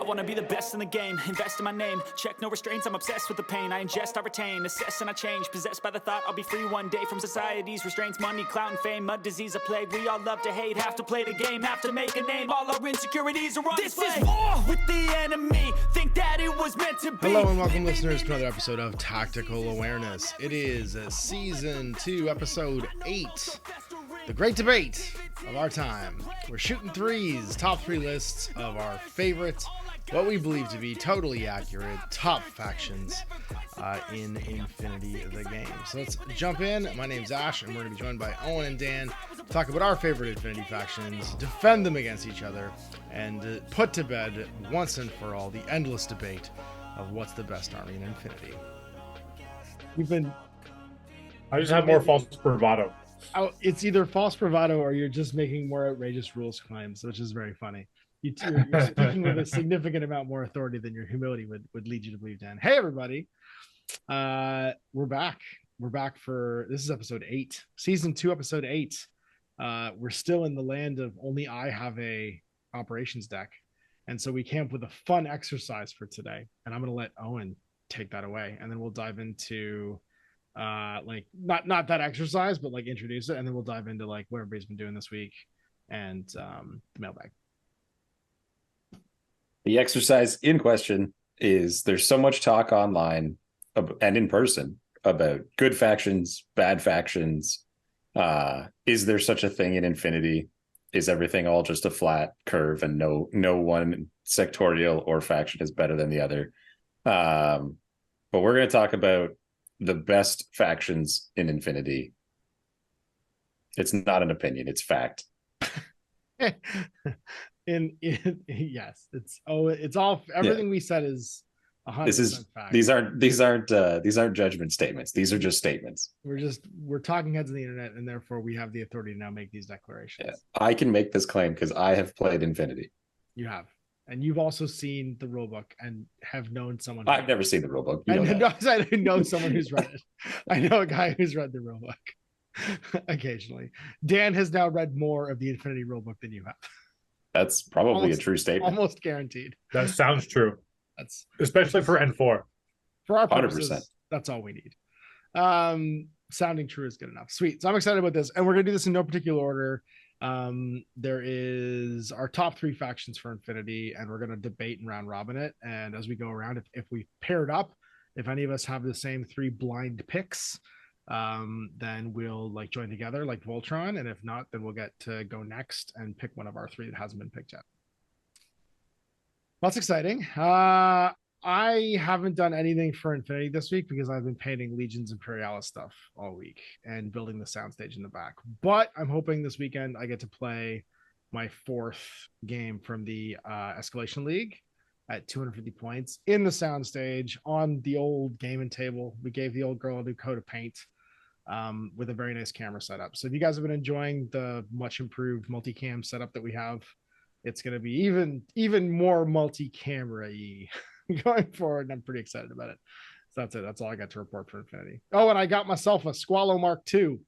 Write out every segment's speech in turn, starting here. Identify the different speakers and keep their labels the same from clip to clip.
Speaker 1: wanna be the best in the game, invest in my name, check no restraints, I'm obsessed with the pain. I ingest, I retain, assess and I change, possessed by the thought I'll be free one day from society's restraints. Money, clout and fame, mud, disease, a plague. We all love to hate, have to play the game, have to make a name. All our insecurities are on display. This is war with the enemy, think that it was meant to be.
Speaker 2: Hello and welcome listeners to another episode of Tactical Awareness. It is Season 2, Episode 8, the great debate of our time. We're shooting 3's, top 3 lists of our favorite, what we believe to be totally accurate, top factions in Infinity the game. So let's jump in. My name's Ash, and we're going to be joined by Owen and Dan to talk about our favorite Infinity factions, defend them against each other, and put to bed once and for all the endless debate of what's the best army in Infinity.
Speaker 3: I just have more false bravado.
Speaker 2: Oh, it's either false bravado or you're just making more outrageous rules claims, which is very funny. You're speaking with a significant amount more authority than your humility would lead you to believe, Dan. Hey, everybody. We're back. We're back for, this is episode 8, season 2, episode 8. We're still in the land of only I have a operations deck. And so we came up with a fun exercise for today. And I'm going to let Owen take that away. And then we'll dive into like not that exercise, but like introduce it. And then we'll dive into like what everybody's been doing this week and the mailbag.
Speaker 4: The exercise in question is there's so much talk online and in person about good factions, bad factions. Is there such a thing in Infinity? Is everything all just a flat curve and no one sectorial or faction is better than the other? But we're going to talk about the best factions in Infinity. It's not an opinion, it's fact.
Speaker 2: Yes, it's all everything we said is 100% fact.
Speaker 4: These aren't judgment statements. These are just statements.
Speaker 2: We're talking heads on the internet, and therefore we have the authority to now make these declarations.
Speaker 4: Yeah, I can make this claim because I have played Infinity.
Speaker 2: You have, and you've also seen the rulebook and have known someone.
Speaker 4: I've never seen the rulebook.
Speaker 2: I know someone who's read it. I know a guy who's read the rulebook occasionally. Dan has now read more of the Infinity rulebook than you have.
Speaker 4: That's probably a true statement.
Speaker 2: Almost guaranteed.
Speaker 3: That sounds true.
Speaker 2: That's
Speaker 3: especially for N4.
Speaker 2: For our purposes,
Speaker 4: 100%.
Speaker 2: That's all we need. Sounding true is good enough. Sweet. So I'm excited about this, and we're gonna do this in no particular order. There is our top 3 factions for Infinity, and we're gonna debate and round robin it. And as we go around, if we paired up, if any of us have the same 3 blind picks, then we'll like join together like Voltron, and if not, then we'll get to go next and pick one of our 3 that hasn't been picked yet. That's exciting. I haven't done anything for Infinity this week because I've been painting Legions Imperialis stuff all week and building the soundstage in the back. But I'm hoping this weekend I get to play my 4th game from the Escalation League at 250 points in the soundstage on the old gaming table. We gave the old girl a new coat of paint with a very nice camera setup. So if you guys have been enjoying the much improved multicam setup that we have, it's going to be even more multi-camera-y going forward, and I'm pretty excited about it. So that's it. That's all I got to report for Infinity. Oh, and I got myself a Squallow Mark II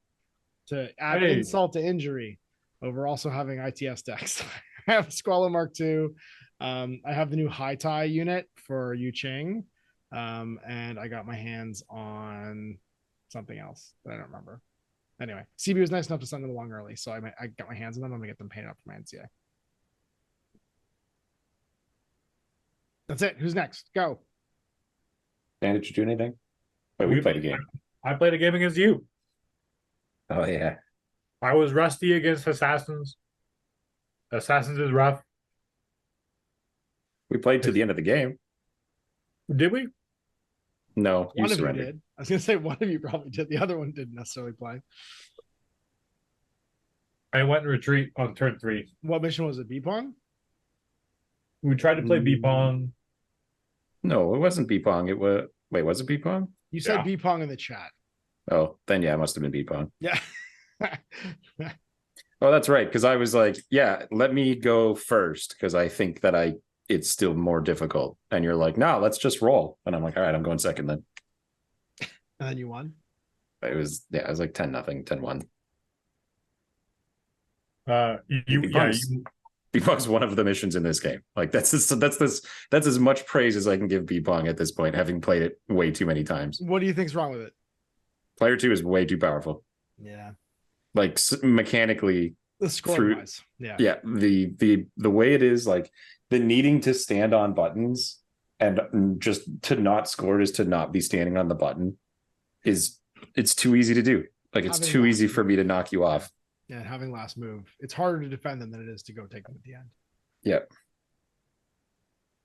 Speaker 2: to add insult to injury over also having ITS decks. I have a Squallow Mark II. I have the new High Tie unit for Yu Ching, and I got my hands on something else that I don't remember. Anyway, CB was nice enough to send them along early, so I got my hands on them. I'm going to get them painted up for my NCA. That's it. Who's next? Go.
Speaker 4: Dan, did you do anything? Wait, we played a game.
Speaker 3: I played a game against you.
Speaker 4: Oh, yeah.
Speaker 3: I was rusty against Assassins. Assassins is rough.
Speaker 4: We played to the end of the game.
Speaker 3: Did we?
Speaker 4: No, you
Speaker 2: One of you
Speaker 4: surrendered.
Speaker 2: did. I was going to say one of you probably did. The other one didn't necessarily play.
Speaker 3: I went in retreat on turn 3.
Speaker 2: What mission was it? B-Pong?
Speaker 3: We tried to play B-Pong.
Speaker 4: No, it wasn't B-Pong. It was... Wait, was it B-Pong?
Speaker 2: You said
Speaker 3: Yeah.
Speaker 2: B-Pong in the chat.
Speaker 4: Oh, then yeah, it must have been B-Pong.
Speaker 2: Yeah.
Speaker 4: Oh, that's right. Because I was like, yeah, let me go first because I think that it's still more difficult. And you're like, no, let's just roll. And I'm like, all right, I'm going second then.
Speaker 2: And then you won?
Speaker 4: It was like 10-0, 10-1. B-Pong's one of the missions in this game. Like that's as much praise as I can give B-Pong at this point, having played it way too many times.
Speaker 2: What do you think's wrong with it?
Speaker 4: Player 2 is way too powerful.
Speaker 2: Yeah.
Speaker 4: Like mechanically,
Speaker 2: The score wise. Yeah.
Speaker 4: Yeah. The way it is, like the needing to stand on buttons and just to not score is to not be standing on the button it's too easy to do. Like it's too easy for me to knock you off.
Speaker 2: Yeah, having last move. It's harder to defend them than it is to go take them at the end.
Speaker 4: Yeah.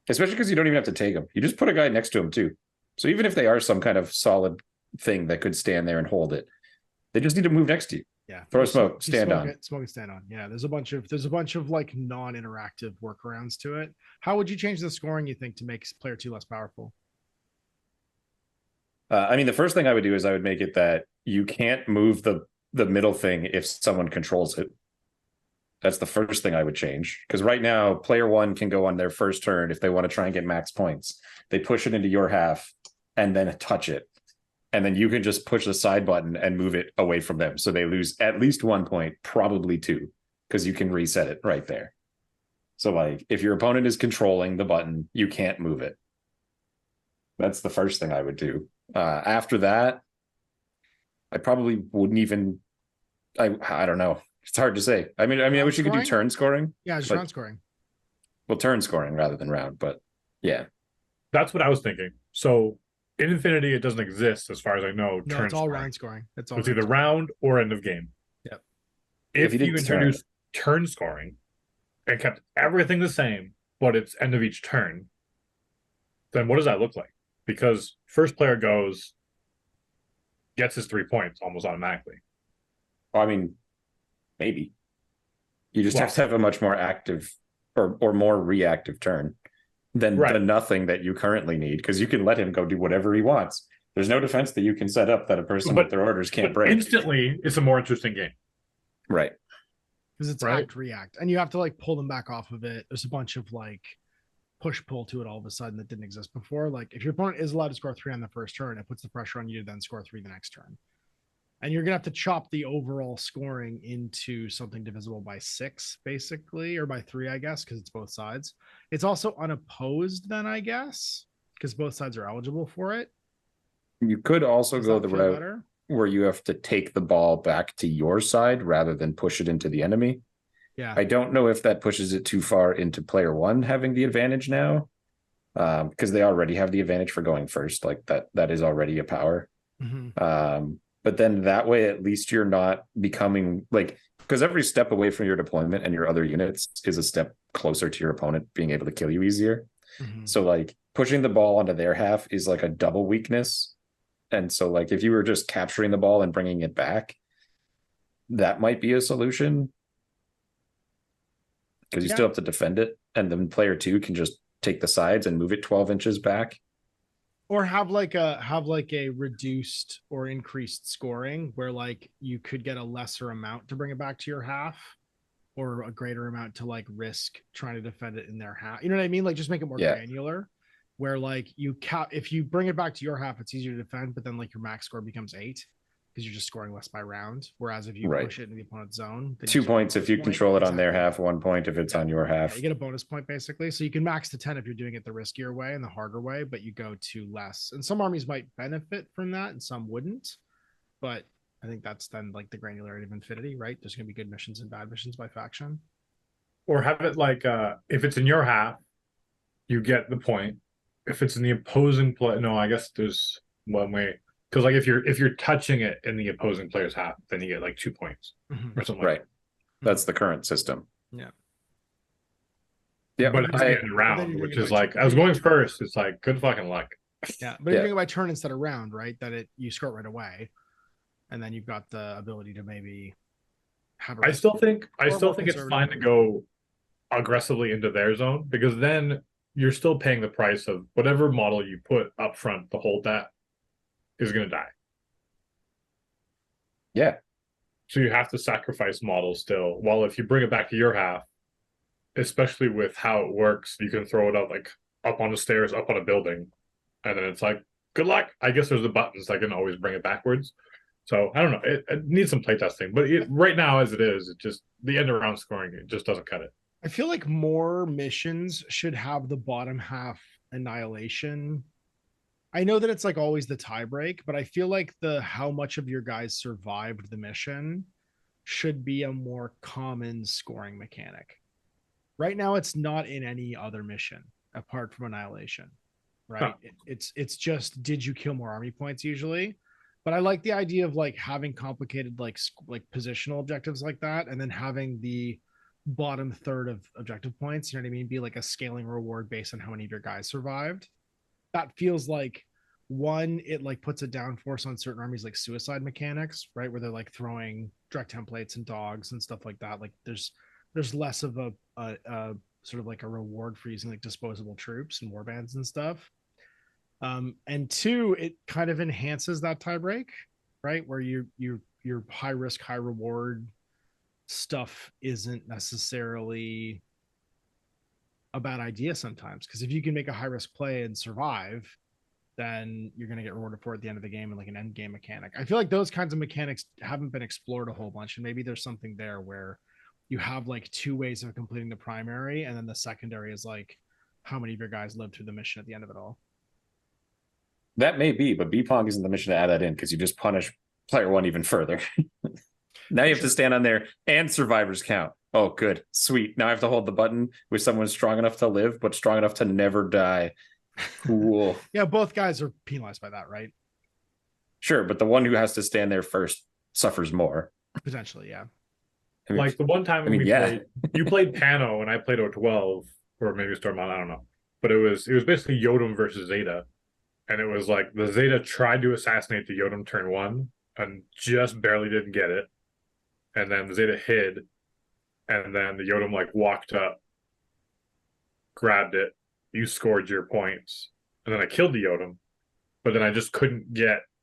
Speaker 4: Especially because you don't even have to take them. You just put a guy next to him too. So even if they are some kind of solid thing that could stand there and hold it, they just need to move next to you.
Speaker 2: Yeah.
Speaker 4: Throw smoke, stand on.
Speaker 2: Smoke and stand on. Yeah. There's a bunch of like non-interactive workarounds to it. How would you change the scoring, you think, to make player 2 less powerful?
Speaker 4: I mean, the first thing I would do is I would make it that you can't move the middle thing if someone controls it. That's the first thing I would change. Because right now, player 1 can go on their first turn if they want to try and get max points. They push it into your half and then touch it. And then you can just push the side button and move it away from them. So they lose at least 1 point, probably 2, because you can reset it right there. So like if your opponent is controlling the button, you can't move it. That's the first thing I would do. After that, I probably wouldn't even. I don't know. It's hard to say. I mean, I wish you could do turn scoring.
Speaker 2: Yeah, just round scoring.
Speaker 4: Well, turn scoring rather than round, but yeah,
Speaker 3: that's what I was thinking. So in Infinity, it doesn't exist as far as I know.
Speaker 2: No, it's all round scoring. It's
Speaker 3: either round or end of game.
Speaker 2: Yep.
Speaker 3: If you introduce turn scoring and kept everything the same, but it's end of each turn, then what does that look like? Because first player gets his 3 points almost automatically.
Speaker 4: Well, I mean, maybe you just have to have a much more active or more reactive turn than the nothing that you currently need, because you can let him go do whatever he wants. There's no defense that you can set up that a person with their orders can't break.
Speaker 3: Instantly, it's a more interesting game.
Speaker 4: Right.
Speaker 2: Because it's act react. And you have to like pull them back off of it. There's a bunch of like push pull to it all of a sudden that didn't exist before. Like if your opponent is allowed to score 3 on the first turn, it puts the pressure on you to then score 3 the next turn. And you're gonna have to chop the overall scoring into something divisible by 6, basically, or by 3, I guess, because it's both sides. It's also unopposed then, I guess, because both sides are eligible for it.
Speaker 4: You could also go the route where you have to take the ball back to your side rather than push it into the enemy.
Speaker 2: Yeah.
Speaker 4: I don't know if that pushes it too far into player 1 having the advantage now, because they already have the advantage for going first. Like that is already a power.
Speaker 2: Mm-hmm.
Speaker 4: But then that way, at least you're not becoming like, because every step away from your deployment and your other units is a step closer to your opponent being able to kill you easier.
Speaker 2: Mm-hmm.
Speaker 4: So like pushing the ball onto their half is like a double weakness. And so like if you were just capturing the ball and bringing it back, that might be a solution. Because you still have to defend it, and then player 2 can just take the sides and move it 12 inches back.
Speaker 2: Or have like a reduced or increased scoring where like you could get a lesser amount to bring it back to your half, or a greater amount to like risk trying to defend it in their half. You know what I mean? Like just make it more granular, where like if you bring it back to your half, it's easier to defend, but then like your max score becomes 8 because you're just scoring less by round. Whereas if you push it into the opponent's zone,
Speaker 4: 2 points if you control it on their half, 1 point if it's on your half.
Speaker 2: Yeah, you get a bonus point basically. So you can max to 10 if you're doing it the riskier way and the harder way, but you go to less. And some armies might benefit from that and some wouldn't. But I think that's then like the granularity of Infinity, right? There's going to be good missions and bad missions by faction.
Speaker 3: Or have it like if it's in your half, you get the point. If it's in the opposing play, no, I guess there's one way. Because like if you're touching it in the opposing player's half, then you get like 2 points or something.
Speaker 4: Right. That's the current system.
Speaker 2: Yeah.
Speaker 4: Yeah.
Speaker 3: But it's getting around, which is like I was going first. It's like good fucking luck.
Speaker 2: Yeah, but you're doing it by turn instead of round, right? That you score it right away, and then you've got the ability to maybe have.
Speaker 3: I still think it's fine to go aggressively into their zone, because then you're still paying the price of whatever model you put up front to hold that is going to die.
Speaker 4: Yeah.
Speaker 3: So you have to sacrifice models still. While if you bring it back to your half, especially with how it works, you can throw it up like up on the stairs, up on a building, and then it's like, good luck. I guess there's the buttons that can always bring it backwards. So I don't know. It needs some playtesting, but right now as it is, it just the end of round scoring, it just doesn't cut it.
Speaker 2: I feel like more missions should have the bottom half annihilation. I know that it's like always the tie break, but I feel like the how much of your guys survived the mission should be a more common scoring mechanic. Right now, it's not in any other mission apart from annihilation. Right?
Speaker 3: Huh.
Speaker 2: It's just did you kill more army points usually? But I like the idea of like having complicated like positional objectives like that, and then having the bottom third of objective points. You know what I mean? Be like a scaling reward based on how many of your guys survived. That feels like one, it like puts a downforce on certain armies like suicide mechanics, right? Where they're like throwing direct templates and dogs and stuff like that. Like there's less of a sort of like a reward for using like disposable troops and warbands and stuff. And two, it kind of enhances that tie break, right? Where your high risk, high reward stuff isn't necessarily a bad idea sometimes. Because if you can make a high risk play and survive, then you're going to get rewarded for it at the end of the game and like an end game mechanic. I feel like those kinds of mechanics haven't been explored a whole bunch, and maybe there's something there where you have like two ways of completing the primary, and then the secondary is like how many of your guys live through the mission at the end of it all.
Speaker 4: That may be, but BPong isn't the mission to add that in because you just punish player one even further. Now you have to stand on there and survivors count. Oh, good. Sweet. Now I have to hold the button with someone strong enough to live, but strong enough to never die. Cool.
Speaker 2: Yeah, both guys are penalized by that, right?
Speaker 4: Sure, but the one who has to stand there first suffers more.
Speaker 2: Potentially, yeah.
Speaker 4: I mean,
Speaker 3: Like the one time played, you played Pano and I played O12, or maybe Stormont, I don't know. But it was basically Yodam versus Zeta. And it was like the Zeta tried to assassinate the Yodam turn one and just barely didn't get it. And then the Zeta hid. And then the Yodam like walked up, grabbed it. You scored your points. And then I killed the Yodam. But then I just couldn't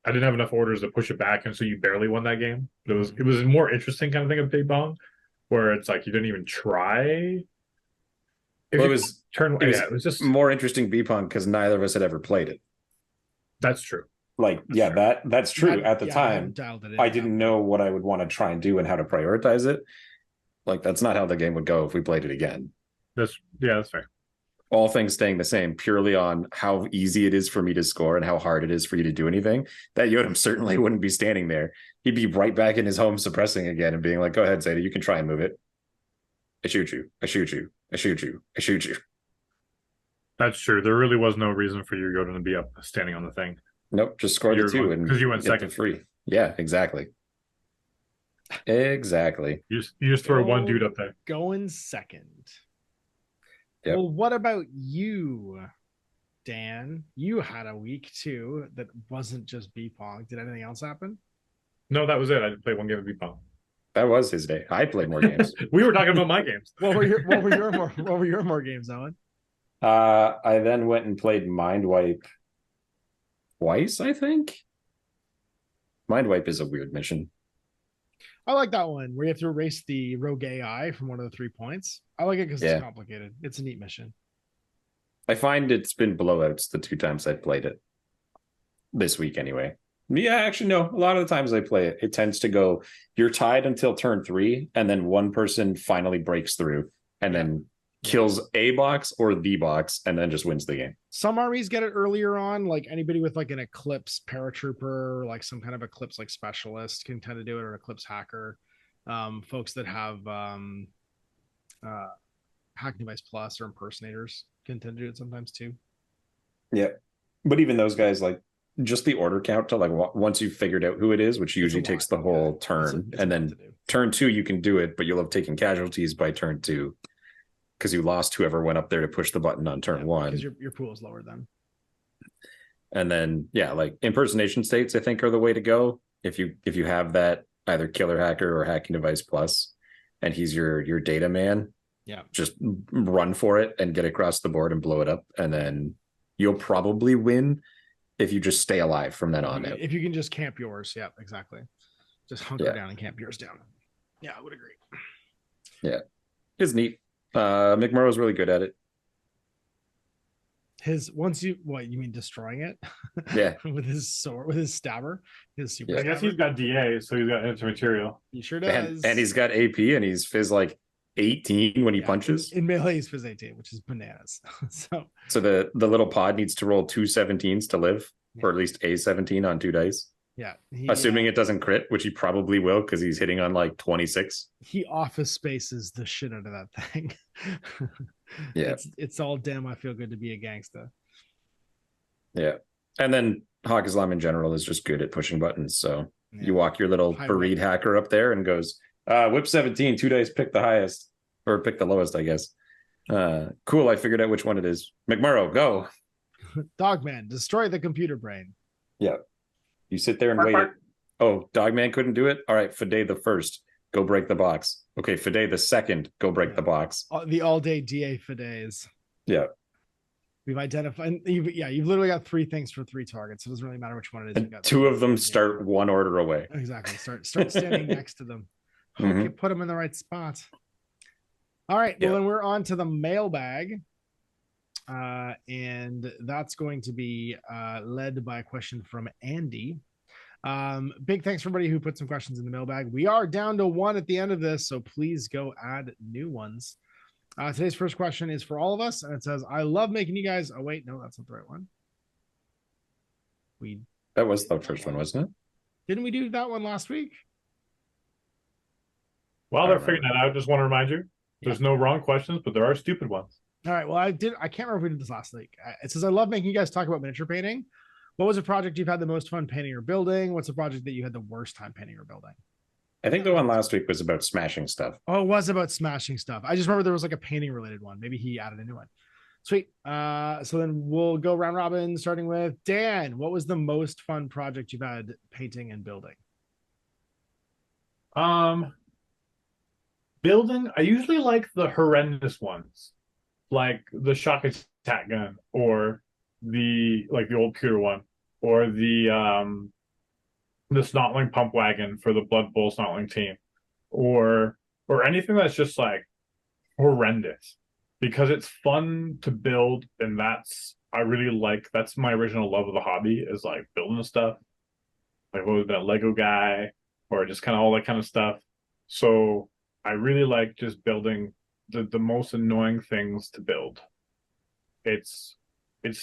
Speaker 3: I didn't have enough orders to push it back, and so you barely won that game. But it was a more interesting kind of thing of Big Bong, where it's like you didn't even try. It was just
Speaker 4: more interesting B-Pong because neither of us had ever played it.
Speaker 3: That's true.
Speaker 4: Like, that's true. At the time, I didn't know what I would want to try and do and how to prioritize it. Like, that's not how the game would go if we played it again.
Speaker 3: That's fair.
Speaker 4: All things staying the same, purely on how easy it is for me to score and how hard it is for you to do anything. That Yodam certainly wouldn't be standing there. He'd be right back in his home suppressing again and being like, go ahead, Zeta, you can try and move it. I shoot you. I shoot you. I shoot you. I shoot you.
Speaker 3: That's true. There really was no reason for your Yodam to be up standing on the thing.
Speaker 4: Nope, just score the two and
Speaker 3: because you went second
Speaker 4: free. Yeah, exactly. Exactly.
Speaker 3: You just throw one dude up there.
Speaker 2: Going second.
Speaker 4: Yep.
Speaker 2: Well, what about you, Dan? You had a week too that wasn't just B-Pong. Did anything else happen?
Speaker 3: No, that was it. I didn't play one game of B-Pong.
Speaker 4: That was his day. I played more games.
Speaker 3: We were talking about my games.
Speaker 2: What were your more games, Owen?
Speaker 4: I then went and played Mind Wipe twice, I think. Mind Wipe is a weird mission.
Speaker 2: I like that one where you have to erase the rogue AI from one of the 3 points. I like it because it's complicated. It's a neat mission.
Speaker 4: I find it's been blowouts the 2 times I've played it. This week, anyway. Yeah, actually, no. A lot of the times I play it, it tends to go, you're tied until turn 3, and then one person finally breaks through and then kills a box or the box and then just wins the game.
Speaker 2: Some armies get it earlier on, like anybody with like an Eclipse paratrooper, like some kind of Eclipse like specialist can tend to do it, or Eclipse hacker. Folks that have Hack Device Plus or impersonators can tend to do it sometimes too.
Speaker 4: Yeah, but even those guys, like just the order count to like once you've figured out who it is, which usually takes the whole turn, it's and then turn 2 you can do it, but you'll have taken casualties by turn 2. Because you lost whoever went up there to push the button on turn 1.
Speaker 2: Because your pool is lower then.
Speaker 4: And then like impersonation states, I think, are the way to go. If you have that either killer hacker or hacking device plus, and he's your data man, just run for it and get across the board and blow it up, and then you'll probably win if you just stay alive from then on out.
Speaker 2: If you can just camp yours, exactly. Just hunker down and camp yours down. Yeah, I would agree.
Speaker 4: Yeah, it's neat. McMurrow's really good at it.
Speaker 2: You mean destroying it?
Speaker 4: Yeah.
Speaker 2: With his sword, with his stabber, his super.
Speaker 3: I guess he's got DA, so he's got anti-material.
Speaker 2: He sure does.
Speaker 4: And he's got AP, and he's fizz like 18 when he
Speaker 2: Yeah,
Speaker 4: punches.
Speaker 2: in melee, he's phys 18, which is bananas.
Speaker 4: So the little pod needs to roll 2 17s to live,
Speaker 2: Yeah.
Speaker 4: or at least a 17 on 2 dice.
Speaker 2: Yeah,
Speaker 4: Assuming it doesn't crit, which he probably will because he's hitting on like 26.
Speaker 2: he office spaces the shit out of that thing.
Speaker 4: Yeah.
Speaker 2: It's all damn I feel good to be a gangster.
Speaker 4: Yeah. And then Hawk Islam in general is just good at pushing buttons. So
Speaker 2: Yeah.
Speaker 4: you walk your little
Speaker 2: High
Speaker 4: Fareed
Speaker 2: whip.
Speaker 4: hacker up there and goes, whip 17, 2 dice, pick the highest, or pick the lowest, I guess. Cool. I figured out which one it is. McMurrow, go.
Speaker 2: Dogman, destroy the computer brain.
Speaker 4: Yeah. You sit there and wait. Oh, Dogman couldn't do it? All right, Fide the first, go break the box. Okay, Fide the second, go break the box.
Speaker 2: The all-day DA for days.
Speaker 4: Yeah.
Speaker 2: We've identified, you've literally got 3 things for 3 targets. So it doesn't really matter which one it is.
Speaker 4: And 2 of them start 1 order away.
Speaker 2: Exactly. Start standing next to them. Hope
Speaker 4: Mhm.
Speaker 2: you put them in the right spot. All right.
Speaker 4: Yeah.
Speaker 2: Well, then we're on to the mailbag. And that's going to be led by a question from Andy. Big thanks for everybody who put some questions in the mailbag. We are down to 1 at the end of this, so please go add new ones. Today's first question is for all of us, and it says, I love making you guys. Oh, wait, no, that's not the right one.
Speaker 4: That was the first one, wasn't it?
Speaker 2: Didn't we do that one last week?
Speaker 3: While they're figuring that out, just want to remind you, there's no wrong questions, but there are stupid ones.
Speaker 2: All right. Well, I can't remember if we did this last week. It says, I love making you guys talk about miniature painting. What was a project you've had the most fun painting or building? What's a project that you had the worst time painting or building?
Speaker 4: I think the one last week was about smashing stuff.
Speaker 2: Oh, it was about smashing stuff. I just remember there was like a painting related one. Maybe he added a new one. Sweet. So then we'll go round robin, starting with Dan. What was the most fun project you've had painting and building?
Speaker 3: Building, I usually like the horrendous ones, like the shock attack gun, or the old pewter one, or the snotling pump wagon for the Blood Bowl snotling team, or anything that's just like horrendous, because it's fun to build, and that's my original love of the hobby, is like building stuff, like what was that Lego guy, or just kind of all that kind of stuff. So I really like just building the most annoying things to build. It's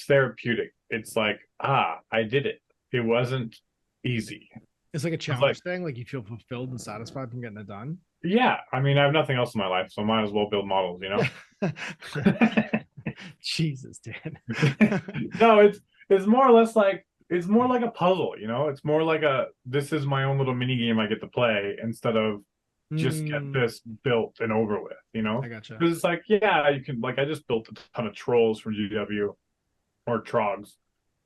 Speaker 3: therapeutic. It's like, I did it. It wasn't easy.
Speaker 2: It's like a challenge thing. Like you feel fulfilled and satisfied from getting it done.
Speaker 3: Yeah. I mean, I have nothing else in my life, so I might as well build models, you know?
Speaker 2: Jesus, Dan.
Speaker 3: No, it's more or less like, it's more like a puzzle, you know? It's more like this is my own little mini game I get to play, instead of just get this built and over with, you know?
Speaker 2: I gotcha.
Speaker 3: Because it's like, yeah, you can, like, I just built a ton of trolls from GW, or trogs,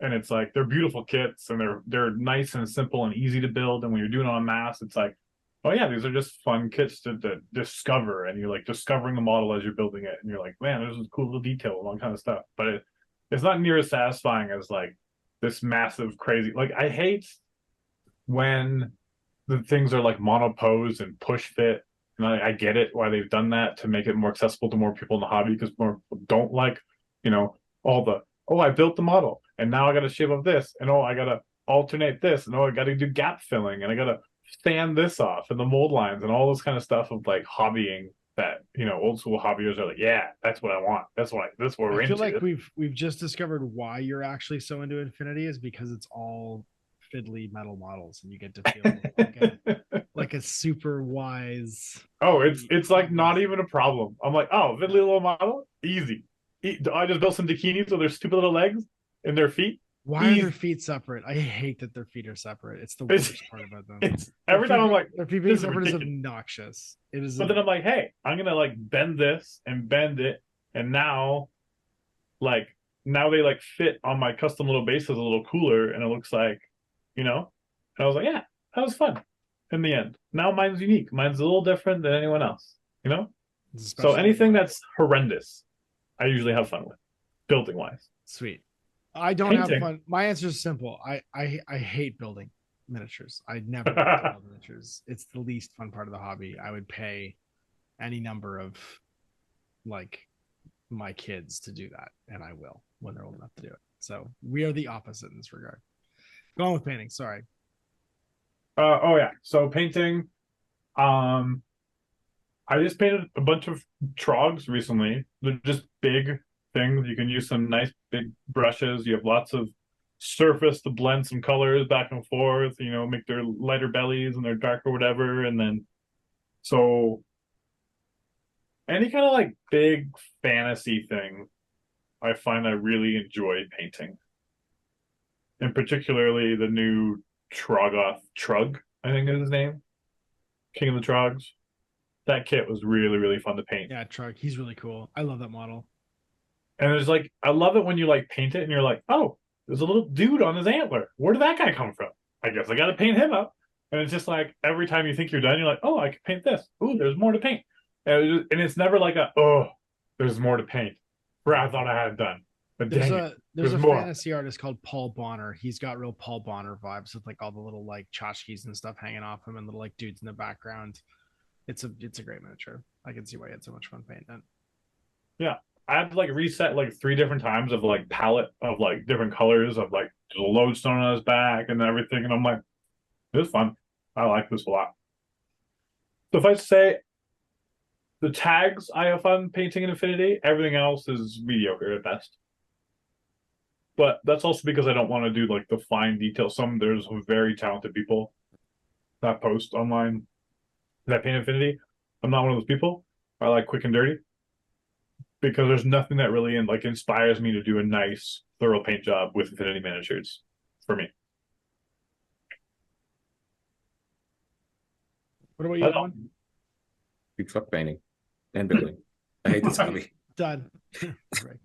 Speaker 3: and it's like, they're beautiful kits, and they're nice and simple and easy to build, and when you're doing it en masse, it's like, oh yeah, these are just fun kits to discover, and you're like discovering the model as you're building it, and you're like, man, there's a cool little detail and all kind of stuff. But it's not near as satisfying as like this massive crazy, like, I hate when the things are like monopose and push fit, and I get it why they've done that, to make it more accessible to more people in the hobby, because more people don't like, you know, all the, oh, I built the model and now I gotta shape up this, and oh, I gotta alternate this, and oh, I gotta do gap filling, and I gotta stand this off, and the mold lines, and all this kind of stuff of like hobbying that, you know, old school hobbyers are like, yeah, that's what I want, that's what we're into.
Speaker 2: I feel like we've just discovered why you're actually so into Infinity is because it's all fiddly metal models, and you get to feel like a super wise.
Speaker 3: Oh, it's like not even a problem. I'm like, oh, fiddly little model, easy. I just built some bikinis with their stupid little legs and their feet.
Speaker 2: Why are their feet separate? I hate that their feet are separate. It's the worst part about them.
Speaker 3: Every time I'm like,
Speaker 2: their feet being separate is obnoxious. It is.
Speaker 3: But then I'm like, hey, I'm gonna like bend this and bend it, and now they like fit on my custom little bases a little cooler, and it looks like, you know. And I was like, yeah, that was fun. In the end, now mine's unique. Mine's a little different than anyone else, you know. So anything that's horrendous, I usually have fun with, building wise.
Speaker 2: Sweet. I don't have fun. My answer is simple. I hate building miniatures. I never like to build miniatures. It's the least fun part of the hobby. I would pay any number of like my kids to do that, and I will when they're old enough to do it. So we are the opposite in this regard. Go on with painting. Sorry.
Speaker 3: Oh yeah. So painting, I just painted a bunch of trogs recently. They're just big things. You can use some nice big brushes. You have lots of surface to blend some colors back and forth, make their lighter bellies and their darker whatever. And then, so any kind of like big fantasy thing, I find I really enjoy painting. And particularly the new Trogoth Trug, I think is his name. King of the Trogs. That kit was really, really fun to paint.
Speaker 2: Yeah, Trug, he's really cool. I love that model.
Speaker 3: And there's like, I love it when you like paint it and you're like, oh, there's a little dude on his antler. Where did that guy come from? I guess I got to paint him up. And it's just like every time you think you're done, you're like, oh, I can paint this. Ooh, there's more to paint. And it's never like there's more to paint. Where I thought I had it done. But
Speaker 2: there's a
Speaker 3: more.
Speaker 2: fantasy artist called Paul Bonner. He's got real Paul Bonner vibes with like all the little like tchotchkes and stuff hanging off him and little like dudes in the background. It's a great miniature. I can see why you had so much fun painting it.
Speaker 3: Yeah. I had to like reset like 3 different times of like palette of like different colors of like the lodestone on his back and everything. And I'm like, it was fun. I like this a lot. So if I say the tags I have fun painting in Infinity, everything else is mediocre at best. But that's also because I don't want to do like the fine details. There's some very talented people that post online that paint Infinity. I'm not one of those people. I like quick and dirty because there's nothing that really inspires me to do a nice, thorough paint job with Infinity miniatures for me.
Speaker 2: What about you, Owen?
Speaker 4: Big fuck painting and building. I hate this hobby.
Speaker 2: Done. Right.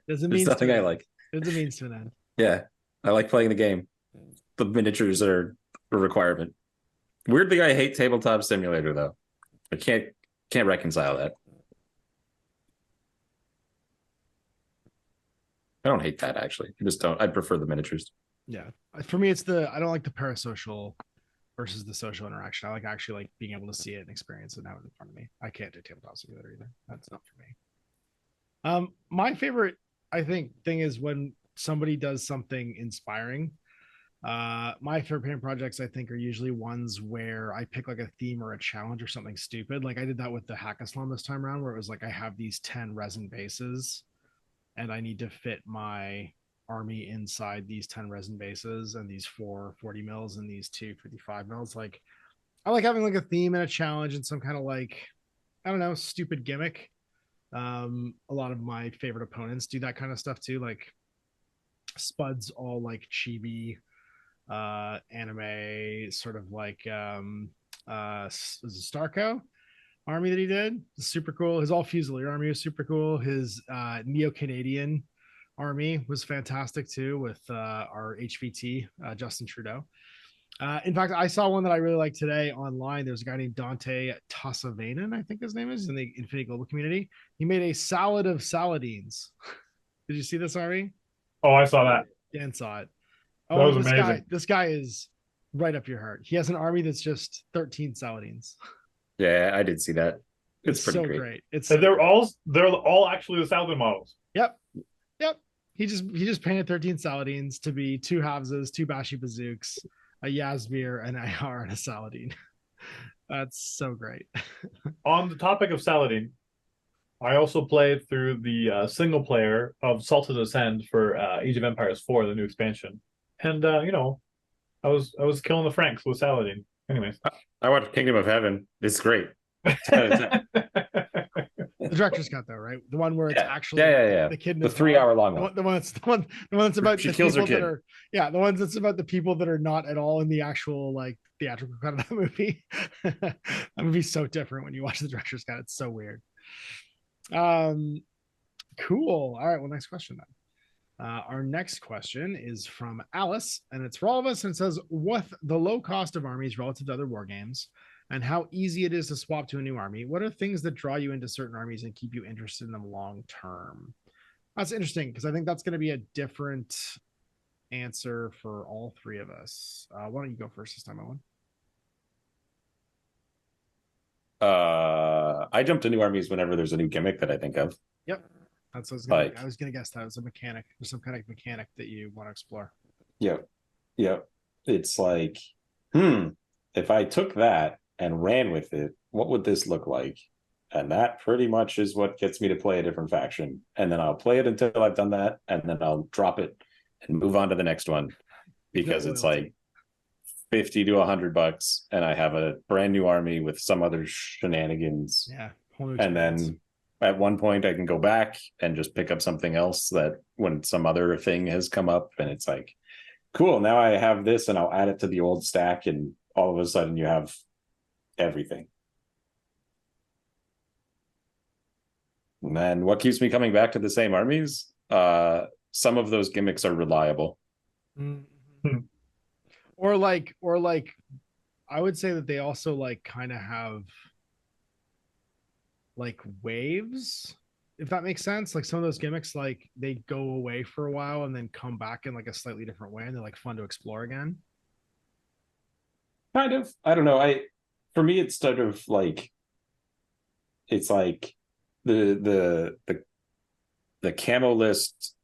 Speaker 4: There's nothing I like.
Speaker 2: It's a means to an end.
Speaker 4: Yeah, I like playing the game. The miniatures are a requirement. Weirdly, I hate Tabletop Simulator though. I can't reconcile that. I don't hate that actually. I just don't. I prefer the miniatures.
Speaker 2: Yeah, for me, it's I don't like the parasocial versus the social interaction. I actually like being able to see it and experience it and have it in front of me. I can't do Tabletop Simulator either. That's not for me. My favorite, I think, thing is when somebody does something inspiring. My favorite painting projects, I think, are usually ones where I pick like a theme or a challenge or something stupid. Like I did that with the Hackathon this time around, where it was like I have these 10 resin bases and I need to fit my army inside these 10 resin bases and these 4 40 mils and these 2 55 mils. Like I like having like a theme and a challenge and some kind of like, I don't know, stupid gimmick. A lot of my favorite opponents do that kind of stuff too. Like Spud's all like chibi anime sort of like Starco army that he did. It's super cool. His all Fusilier army was super cool. His Neo-Canadian army was fantastic too with our HVT Justin Trudeau. In fact, I saw one that I really liked today online. There's a guy named Dante Tassavainen, I think his name is, in the Infinity Global community. He made a salad of Saladins. Did you see this, Ari?
Speaker 3: Oh, I saw that.
Speaker 2: Dan saw it.
Speaker 3: That was amazing.
Speaker 2: This guy is right up your heart. He has an army that's just 13 Saladins.
Speaker 4: Yeah, I did see that. It's pretty
Speaker 2: so
Speaker 4: great.
Speaker 3: They're all actually the Saladin models.
Speaker 2: Yep. He just painted 13 Saladins to be 2 Havzas, 2 Bashi Bazooks, a Yasmir, an IR, and a Saladin. That's so great.
Speaker 3: On the topic of Saladin, I also played through the single player of Salted Ascend for Age of Empires 4, the new expansion. And I was killing the Franks with Saladin. Anyways.
Speaker 4: I watched Kingdom of Heaven. It's great.
Speaker 2: The director's cut though, right? The one where it's actually the kid in
Speaker 4: the 3-hour-long
Speaker 2: one. The one that's about
Speaker 4: she
Speaker 2: the
Speaker 4: kills her kid.
Speaker 2: The ones that's about the people that are not at all in the actual like theatrical cut of that movie. That movie's so different when you watch the director's cut. It's so weird. Cool. All right. Well, next question then. Our next question is from Alice, and it's for all of us. And it says, with the low cost of armies relative to other war games and how easy it is to swap to a new army, what are things that draw you into certain armies and keep you interested in them long term? That's interesting because I think that's going to be a different answer for all 3 of us. Why don't you go first this time, Owen?
Speaker 4: I jump to new armies whenever there's a new gimmick that I think of.
Speaker 2: Yep. That's what I was gonna guess that it was a mechanic or some kind of mechanic that you want to explore.
Speaker 4: Yep. It's like, if I took that and ran with it, what would this look like? And that pretty much is what gets me to play a different faction. And then I'll play it until I've done that, and then I'll drop it and move on to the next one, because it's like 50 to $100, and I have a brand new army with some other shenanigans.
Speaker 2: Yeah.
Speaker 4: And then at one point I can go back and just pick up something else that when some other thing has come up, and it's like, cool, now I have this, and I'll add it to the old stack, and all of a sudden you have everything. And then what keeps me coming back to the same armies? Some of those gimmicks are reliable.
Speaker 2: Mm-hmm. or like I would say that they also like kind of have like waves, if that makes sense. Like some of those gimmicks, like they go away for a while and then come back in like a slightly different way, and they're like fun to explore again.
Speaker 4: Kind of. I don't know. For me, it's sort of like, it's like the camo list,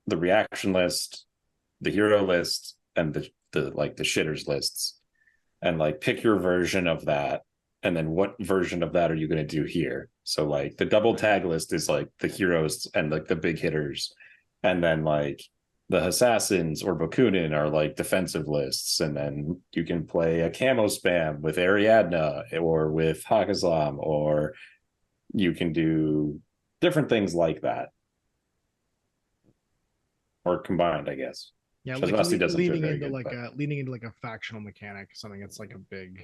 Speaker 4: the reaction list, the hero list, and the like the shitters lists, and like pick your version of that, and then what version of that are you going to do here? So like the double tag list is like the heroes and like the big hitters, and then like the assassins or Bakunin are like defensive lists, and then you can play a camo spam with Ariadna or with Hakazlam, or you can do different things like that, or combined, I guess.
Speaker 2: Yeah,
Speaker 4: like
Speaker 2: leaning into like a factional mechanic, something that's like a big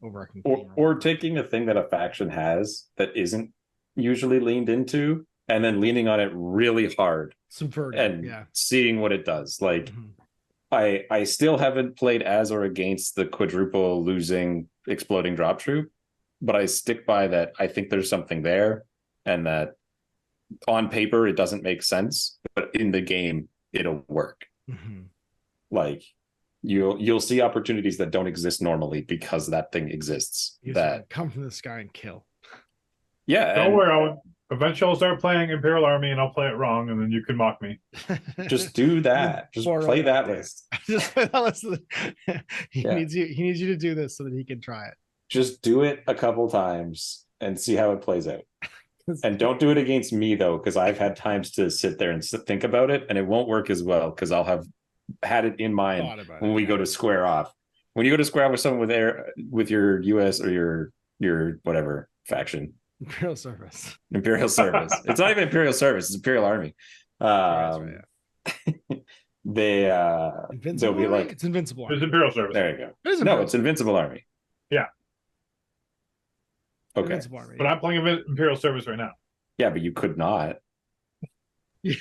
Speaker 2: overarching theme,
Speaker 4: or taking a thing that a faction has that isn't usually leaned into, and then leaning on it really hard,
Speaker 2: subverting,
Speaker 4: and seeing what it does. Like, I still haven't played as or against the quadruple losing exploding drop troop, but I stick by that. I think there's something there, and that on paper it doesn't make sense, but in the game it'll work. Like you'll see opportunities that don't exist normally because that thing exists. That
Speaker 2: come from the sky and kill.
Speaker 4: Yeah,
Speaker 3: don't worry, Owen. Eventually I'll start playing Imperial Army and I'll play it wrong, and then you can mock me.
Speaker 4: Just do that. Just play that list.
Speaker 2: Just play that list. He needs you to do this so that he can try it.
Speaker 4: Just do it a couple times and see how it plays out. And don't do it against me, though, because I've had times to sit there and think about it, and it won't work as well because I'll have had it in mind when we go to square off. When you go to square off with someone with your US or your whatever faction.
Speaker 2: Imperial Service.
Speaker 4: Imperial Service. It's not even Imperial Service, it's Imperial Army. They'll be like,
Speaker 2: it's Invincible Army.
Speaker 3: It's Imperial Service.
Speaker 4: There you go. No, it's Invincible Army.
Speaker 3: Yeah.
Speaker 4: Okay.
Speaker 3: But I'm playing Imperial Service right now.
Speaker 4: Yeah, but you could not.
Speaker 2: Yeah.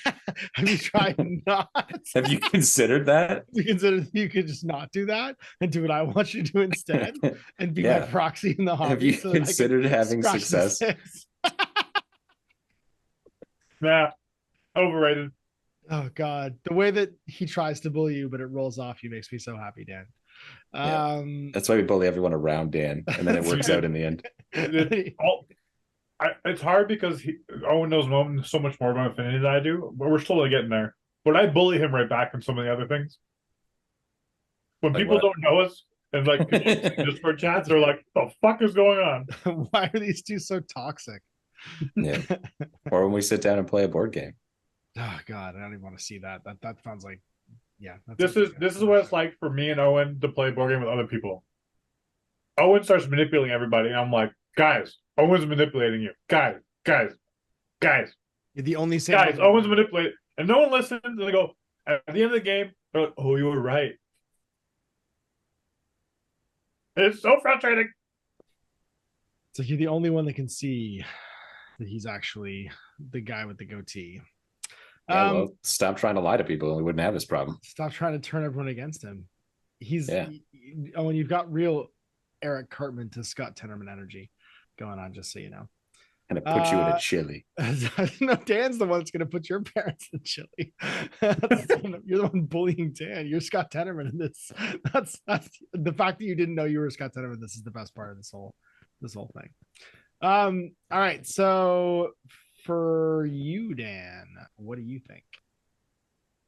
Speaker 2: Have you tried not?
Speaker 4: Have you considered that?
Speaker 2: You could just not do that and do what I want you to do instead, and be my proxy in the hobby.
Speaker 4: Have you considered having success?
Speaker 3: Nah, overrated.
Speaker 2: Oh God, the way that he tries to bully you, but it rolls off you, makes me so happy, Dan.
Speaker 4: That's why we bully everyone around Dan, and then it works out in the end.
Speaker 3: It's hard because Owen knows so much more about Infinity than I do, but we're slowly getting there. But I bully him right back on some of the other things. When like people don't know us and like just for chats, they're like, "The fuck is going on?
Speaker 2: Why are these two so toxic?"
Speaker 4: Yeah. Or when we sit down and play a board game.
Speaker 2: Oh God, I don't even want to see that. That sounds like, yeah.
Speaker 3: This is what it's like for me and Owen to play a board game with other people. Owen starts manipulating everybody, and I'm like, guys, Owen's manipulating you. Guys.
Speaker 2: You're the only
Speaker 3: guys, Owen's manipulating. And no one listens, and they go, at the end of the game, they're like, oh, you were right. It's so frustrating.
Speaker 2: It's like you're the only one that can see that he's actually the guy with the goatee.
Speaker 4: Yeah, well, stop trying to lie to people and we wouldn't have this problem.
Speaker 2: Stop trying to turn everyone against him. When you've got real Eric Cartman to Scott Tenorman energy going on, just so you know.
Speaker 4: And it puts you in a chili.
Speaker 2: No, Dan's the one that's going to put your parents in chili. You're the one bullying Dan. You're Scott Tenorman in this. That's the fact that you didn't know you were Scott Tenorman. This is the best part of this whole thing. All right. So for you, Dan, what do you think?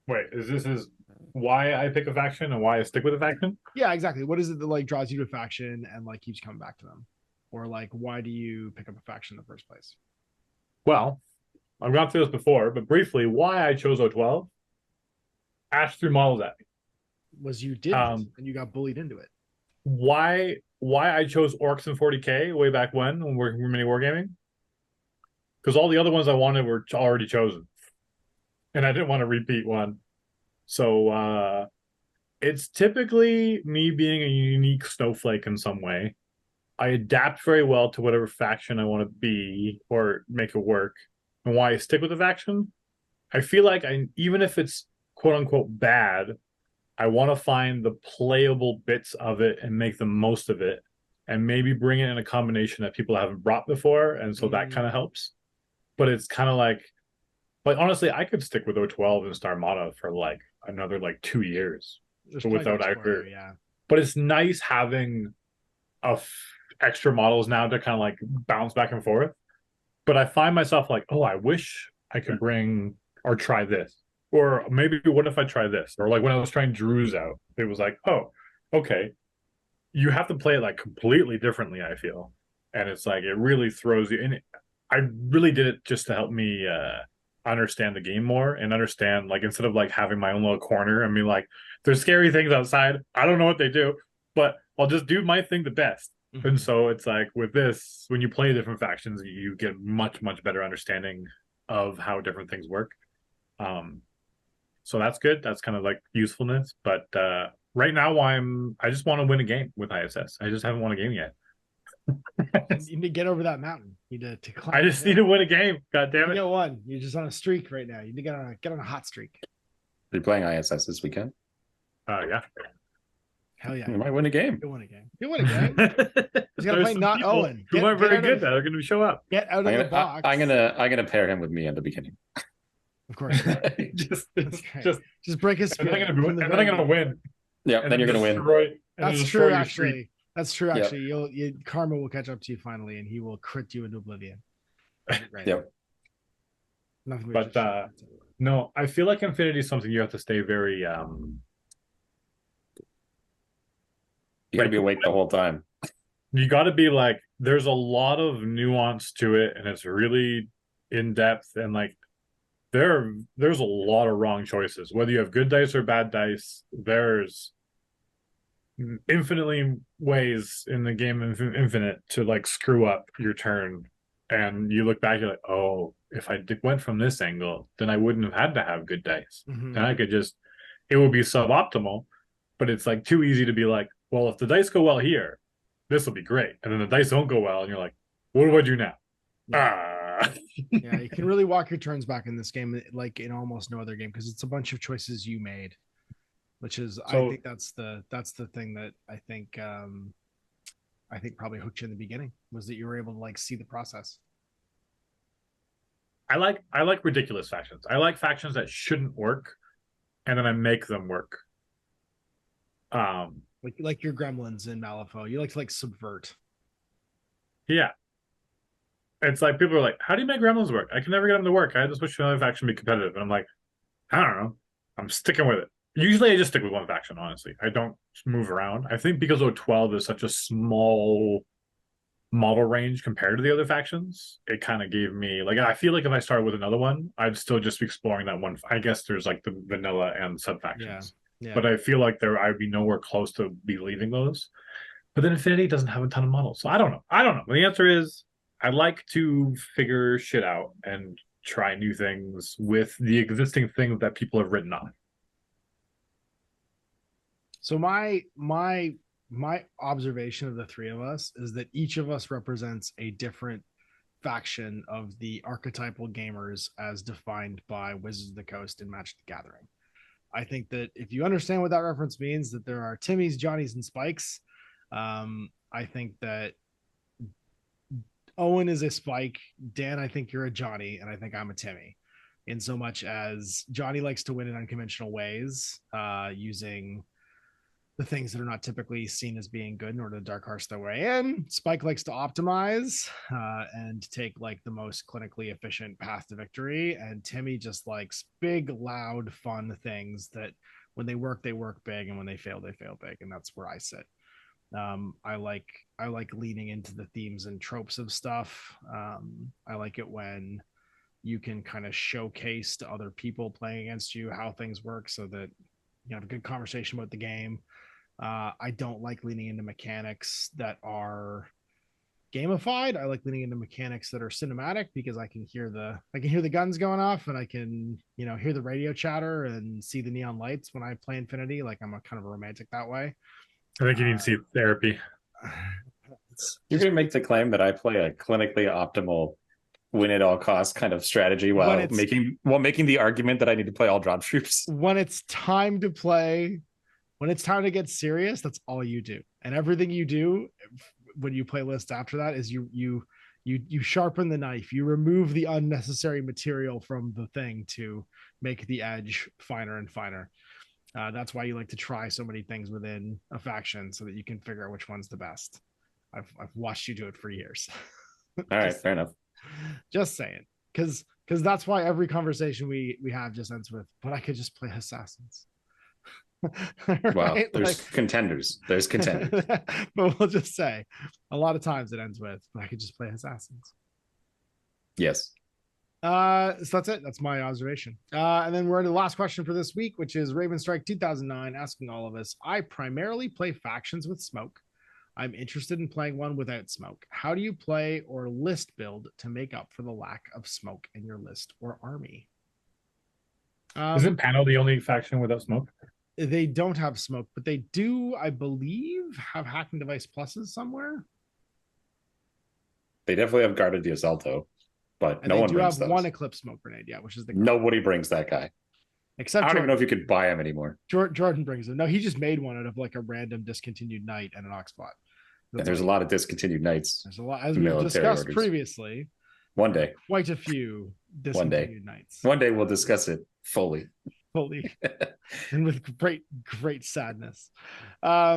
Speaker 3: Wait, this is why I pick a faction and why I stick with a faction?
Speaker 2: Yeah, exactly. What is it that like draws you to a faction and like keeps coming back to them? or like why do you pick up a faction in the first place?
Speaker 3: Well, I've gone through this before, but briefly, why I chose O12. Ash threw models at me.
Speaker 2: Was you didn't and you got bullied into it.
Speaker 3: Why I chose Orcs and 40k way back when we were mini wargaming? Because all the other ones I wanted were already chosen, and I didn't want to repeat one. So it's typically me being a unique snowflake in some way. I adapt very well to whatever faction I want to be or make it work. And why I stick with the faction, I feel like even if it's quote unquote bad, I want to find the playable bits of it and make the most of it, and maybe bring it in a combination that people haven't brought before, and so that kind of helps. But it's kind of like honestly, I could stick with O12 and Starmada for like another like 2 years without either.
Speaker 2: Yeah.
Speaker 3: But it's nice having extra models now to kind of like bounce back and forth. But I find myself like, oh, I wish I could bring or try this. Or maybe what if I try this? Or like when I was trying Druze out, it was like, oh, okay. You have to play it like completely differently, I feel. And it's like, it really throws you in. I really did it just to help me understand the game more and understand, like, instead of like having my own little corner and be like, there's scary things outside. I don't know what they do, but I'll just do my thing the best. Mm-hmm. And so it's like with this, when you play different factions, you get much, much better understanding of how different things work. So that's good. That's kind of like usefulness. But right now I just want to win a game with ISS. I just haven't won a game yet.
Speaker 2: You need to get over that mountain. You need to climb.
Speaker 3: I just need to win a game. God damn it.
Speaker 2: You get one. You're just on a streak right now. You need to get on a hot streak.
Speaker 4: Are you playing ISS this weekend?
Speaker 3: Yeah.
Speaker 2: Hell yeah.
Speaker 4: You might win a game.
Speaker 2: You win a game. You win a game. He's gonna play not Owen.
Speaker 3: Who are very good that are gonna show up.
Speaker 2: Get out of the box.
Speaker 4: I'm gonna pair him with me at the beginning.
Speaker 2: Of course. just break his spirit.
Speaker 3: And then I'm gonna win.
Speaker 4: Yeah, then you're gonna win.
Speaker 2: That's true, actually. That's true, actually. Yep. Karma will catch up to you finally, and he will crit you into oblivion. Right.
Speaker 4: Yep.
Speaker 3: But no, I feel like Infinity is something you have to stay very
Speaker 4: you gotta be awake the whole time.
Speaker 3: You gotta be like, there's a lot of nuance to it, and it's really in depth, and like there's a lot of wrong choices. Whether you have good dice or bad dice, there's infinitely ways in the game of Infinite to like screw up your turn, and you look back, you're like, oh, if I went from this angle, then I wouldn't have had to have good dice. And I could just, it would be suboptimal. But it's like too easy to be like, well, if the dice go well here, this will be great, and then the dice don't go well, and you're like, what do I do now?
Speaker 2: Yeah, you can really walk your turns back in this game like in almost no other game, because it's a bunch of choices you made, which is, I think that's the thing that I think probably hooked you in the beginning, was that you were able to like see the process.
Speaker 3: I like ridiculous factions. I like factions that shouldn't work, and then I make them work.
Speaker 2: Like your gremlins in Malifaux, you like to like subvert.
Speaker 3: Yeah. It's like people are like, how do you make gremlins work? I can never get them to work. I just wish another faction be competitive. And I'm like, I don't know. I'm sticking with it. Usually I just stick with one faction, honestly. I don't move around. I think because O12 is such a small model range compared to the other factions, it kind of gave me, like, I feel like if I started with another one, I'd still just be exploring that one. I guess there's like the vanilla and sub factions. Yeah. But I feel like I'd be nowhere close to be leaving those. But then Infinity doesn't have a ton of models. So I don't know. The answer is, I like to figure shit out and try new things with the existing things that people have written on.
Speaker 2: So my observation of the three of us is that each of us represents a different faction of the archetypal gamers as defined by Wizards of the Coast and Magic the Gathering. I think that if you understand what that reference means, that there are Timmys, Johnnies, and Spikes. I think that Owen is a Spike. Dan, I think you're a Johnny, and I think I'm a Timmy. In so much as Johnny likes to win in unconventional ways, using the things that are not typically seen as being good in order to dark horse their way in. Spike likes to optimize and take like the most clinically efficient path to victory. And Timmy just likes big, loud, fun things that when they work big, and when they fail big. And that's where I sit. I like leaning into the themes and tropes of stuff. I like it when you can kind of showcase to other people playing against you how things work so that you have a good conversation about the game. I don't like leaning into mechanics that are gamified. I like leaning into mechanics that are cinematic because I can hear the guns going off, and I can, hear the radio chatter and see the neon lights when I play Infinity. Like, I'm a kind of a romantic that way.
Speaker 3: I think you need to see therapy.
Speaker 4: You're going to make the claim that I play a clinically optimal win at all costs kind of strategy while making the argument that I need to play all drop troops.
Speaker 2: When it's time to play, when it's time to get serious, that's all you do. And everything you do when you play lists after that is you sharpen the knife. You remove the unnecessary material from the thing to make the edge finer and finer. That's why you like to try so many things within a faction so that you can figure out which one's the best. I've watched you do it for years.
Speaker 4: All right, fair enough.
Speaker 2: Just saying, because that's why every conversation we have just ends with, but I could just play assassins.
Speaker 4: Right? Well, there's contenders. There's contenders.
Speaker 2: But we'll just say a lot of times it ends with, but I could just play assassins.
Speaker 4: Yes.
Speaker 2: So that's it. That's my observation. And then we're into the last question for this week, which is Raven Strike 2009 asking all of us, I primarily play factions with smoke. I'm interested in playing one without smoke. How do you play or list build to make up for the lack of smoke in your list or army?
Speaker 3: Isn't Panel the only faction without smoke?
Speaker 2: They don't have smoke, but they do, I believe, have hacking device pluses somewhere.
Speaker 4: They definitely have guarded the Assalto, but
Speaker 2: And
Speaker 4: no
Speaker 2: they
Speaker 4: one
Speaker 2: do
Speaker 4: brings
Speaker 2: have
Speaker 4: those.
Speaker 2: one Eclipse smoke grenade, which is the
Speaker 4: Nobody brings that guy.
Speaker 2: except
Speaker 4: I don't
Speaker 2: Jordan.
Speaker 4: even know if you could buy him anymore.
Speaker 2: Jordan brings them. No, he just made one out of like a random discontinued knight and an Oxbot.
Speaker 4: And there's a lot of discontinued knights.
Speaker 2: There's a lot, as we
Speaker 4: military
Speaker 2: discussed
Speaker 4: orders.
Speaker 2: previously.
Speaker 4: One day.
Speaker 2: Quite a few
Speaker 4: One day.
Speaker 2: discontinued knights.
Speaker 4: One day we'll discuss it fully.
Speaker 2: And with great sadness. I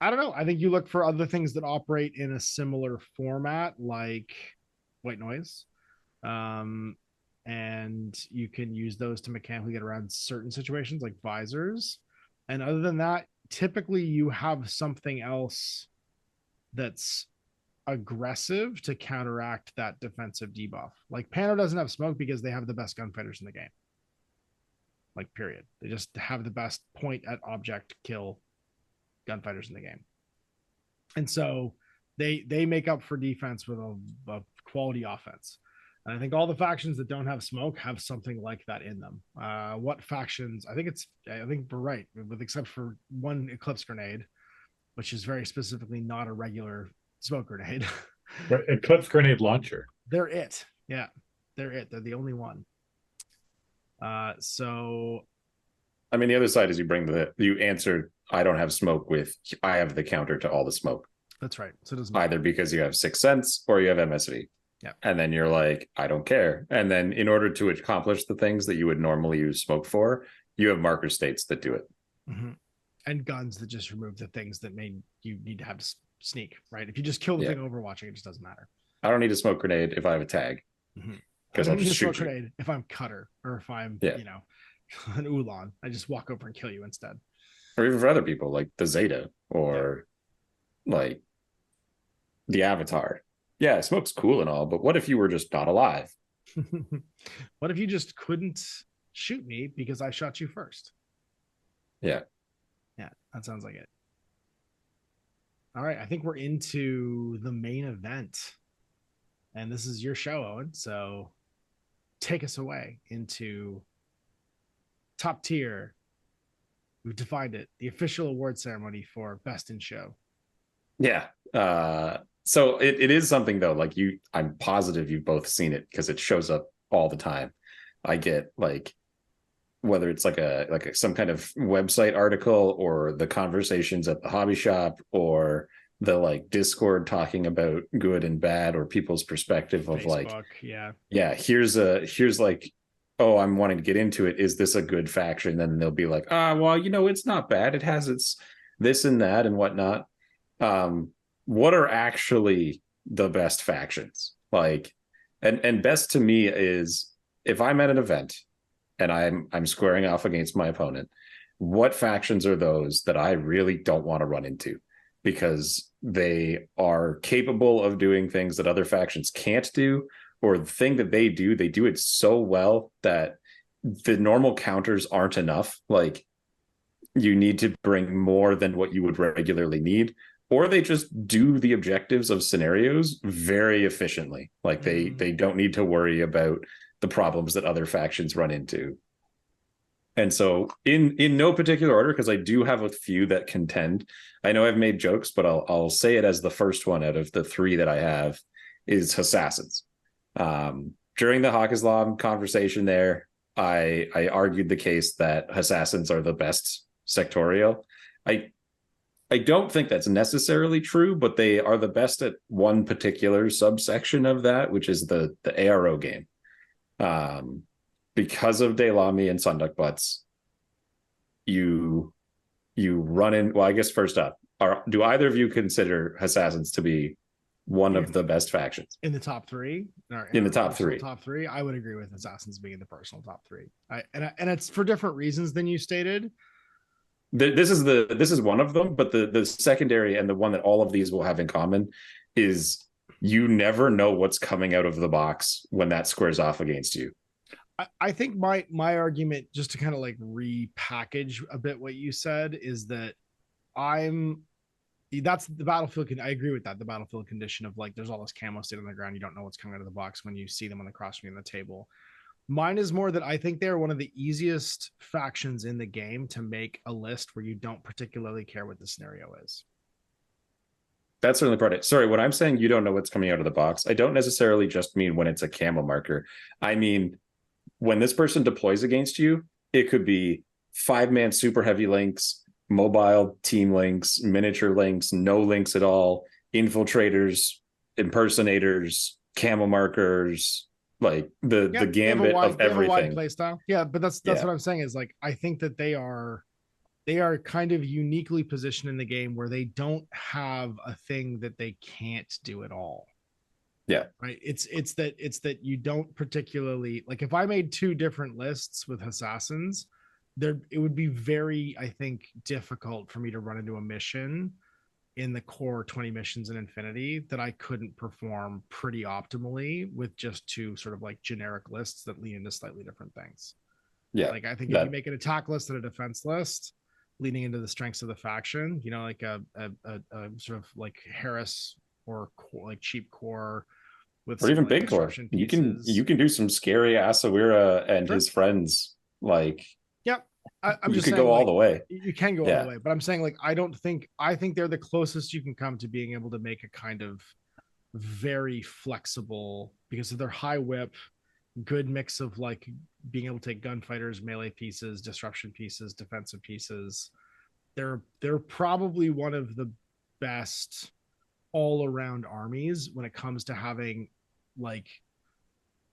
Speaker 2: don't know. I think you look for other things that operate in a similar format, like white noise. And you can use those to mechanically get around certain situations like visors. And other than that, typically you have something else that's aggressive to counteract that defensive debuff. Like Pano doesn't have smoke because they have the best gunfighters in the game. Like, period. They just have the best point at object kill gunfighters in the game. And so they make up for defense with a quality offense. And I think all the factions that don't have smoke have something like that in them. What factions? I think we're right, with except for one Eclipse grenade, which is very specifically not a regular smoke grenade.
Speaker 3: Right, Eclipse grenade launcher.
Speaker 2: They're it. Yeah, they're it. They're the only one. So
Speaker 4: I mean, the other side is you answered, I don't have smoke with, I have the counter to all the smoke.
Speaker 2: that's right. So it doesn't
Speaker 4: Either because you have Sixth Sense or you have MSV.
Speaker 2: Yeah.
Speaker 4: And then you're like, I don't care. And then in order to accomplish the things that you would normally use smoke for, you have marker states that do it.
Speaker 2: Mm-hmm. And guns that just remove the things that you need to have to sneak, right? If you just kill the thing overwatching, it just doesn't matter.
Speaker 4: I don't need a smoke grenade if I have a tag. Because I'll just shoot you.
Speaker 2: Grenade if I'm Cutter or if I'm, an Ulan. I just walk over and kill you instead.
Speaker 4: Or even for other people, like the Zeta or like the Avatar. Yeah, smoke's cool and all, but what if you were just not alive?
Speaker 2: What if you just couldn't shoot me because I shot you first?
Speaker 4: Yeah.
Speaker 2: Yeah, that sounds like it. All right, I think we're into the main event. And this is your show, Owen. So take us away into top tier. We've defined it. The official award ceremony for Best in Show.
Speaker 4: Yeah. So it is something though, like I'm positive you've both seen it because it shows up all the time. I get like, whether it's like some kind of website article or the conversations at the hobby shop or the like Discord talking about good and bad or people's perspective of
Speaker 2: Facebook,
Speaker 4: here's like, oh, I'm wanting to get into it. Is this a good faction? Then they'll be like, well, it's not bad. It has its this and that and whatnot. What are actually the best factions? Like, and best to me is if I'm at an event and I'm squaring off against my opponent, what factions are those that I really don't want to run into? because they are capable of doing things that other factions can't do, or the thing that they do it so well that the normal counters aren't enough. Like, you need to bring more than what you would regularly need, or they just do the objectives of scenarios very efficiently. Like, they don't need to worry about the problems that other factions run into. And so in no particular order, because I do have a few that contend. I know I've made jokes, but I'll say it as the first one out of the three that I have is Assassins. During the Hakkislam conversation there, I argued the case that Assassins are the best sectorial. I don't think that's necessarily true, but they are the best at one particular subsection of that, which is the ARO game. Because of Daylami and Sunduk Butts, you run in. Well, I guess first up, do either of you consider Assassins to be one of the best factions
Speaker 2: in the top three?
Speaker 4: In the top three,
Speaker 2: I would agree with Assassins being in the personal top three. And it's for different reasons than you stated.
Speaker 4: This is one of them, but the secondary and the one that all of these will have in common is you never know what's coming out of the box when that squares off against you.
Speaker 2: I think my argument, just to kind of like repackage a bit what you said, is that that's the battlefield. I agree with that. The battlefield condition of like, there's all this camo sitting on the ground. You don't know what's coming out of the box when you see them on the cross from the table. Mine is more that I think they're one of the easiest factions in the game to make a list where you don't particularly care what the scenario is.
Speaker 4: That's certainly part of it. Sorry, when I'm saying you don't know what's coming out of the box, I don't necessarily just mean when it's a camo marker. I mean, when this person deploys against you, it could be 5-man super heavy links, mobile team links, miniature links, no links at all, infiltrators, impersonators, camo markers, like the gambit of everything.
Speaker 2: Wide play style. Yeah, but that's what I'm saying is like, I think that they are kind of uniquely positioned in the game where they don't have a thing that they can't do at all.
Speaker 4: Yeah.
Speaker 2: Right. It's that you don't particularly like, if I made two different lists with Assassins, it would be very, I think, difficult for me to run into a mission in the core 20 missions in Infinity that I couldn't perform pretty optimally with just two sort of like generic lists that lean into slightly different things.
Speaker 4: Yeah.
Speaker 2: Like, I think if you make an attack list and a defense list leaning into the strengths of the faction, you know, like a sort of like Harris or like cheap core with,
Speaker 4: or even big core, you can do some scary Asawira and his friends. Like,
Speaker 2: yep, I'm
Speaker 4: you
Speaker 2: just
Speaker 4: could
Speaker 2: saying,
Speaker 4: go all
Speaker 2: like,
Speaker 4: the way.
Speaker 2: You can go all the way, but I'm saying like, I think they're the closest you can come to being able to make a kind of very flexible, because of their high whip, good mix of like being able to take gunfighters, melee pieces, disruption pieces, defensive pieces. They're probably one of the best all around armies when it comes to having like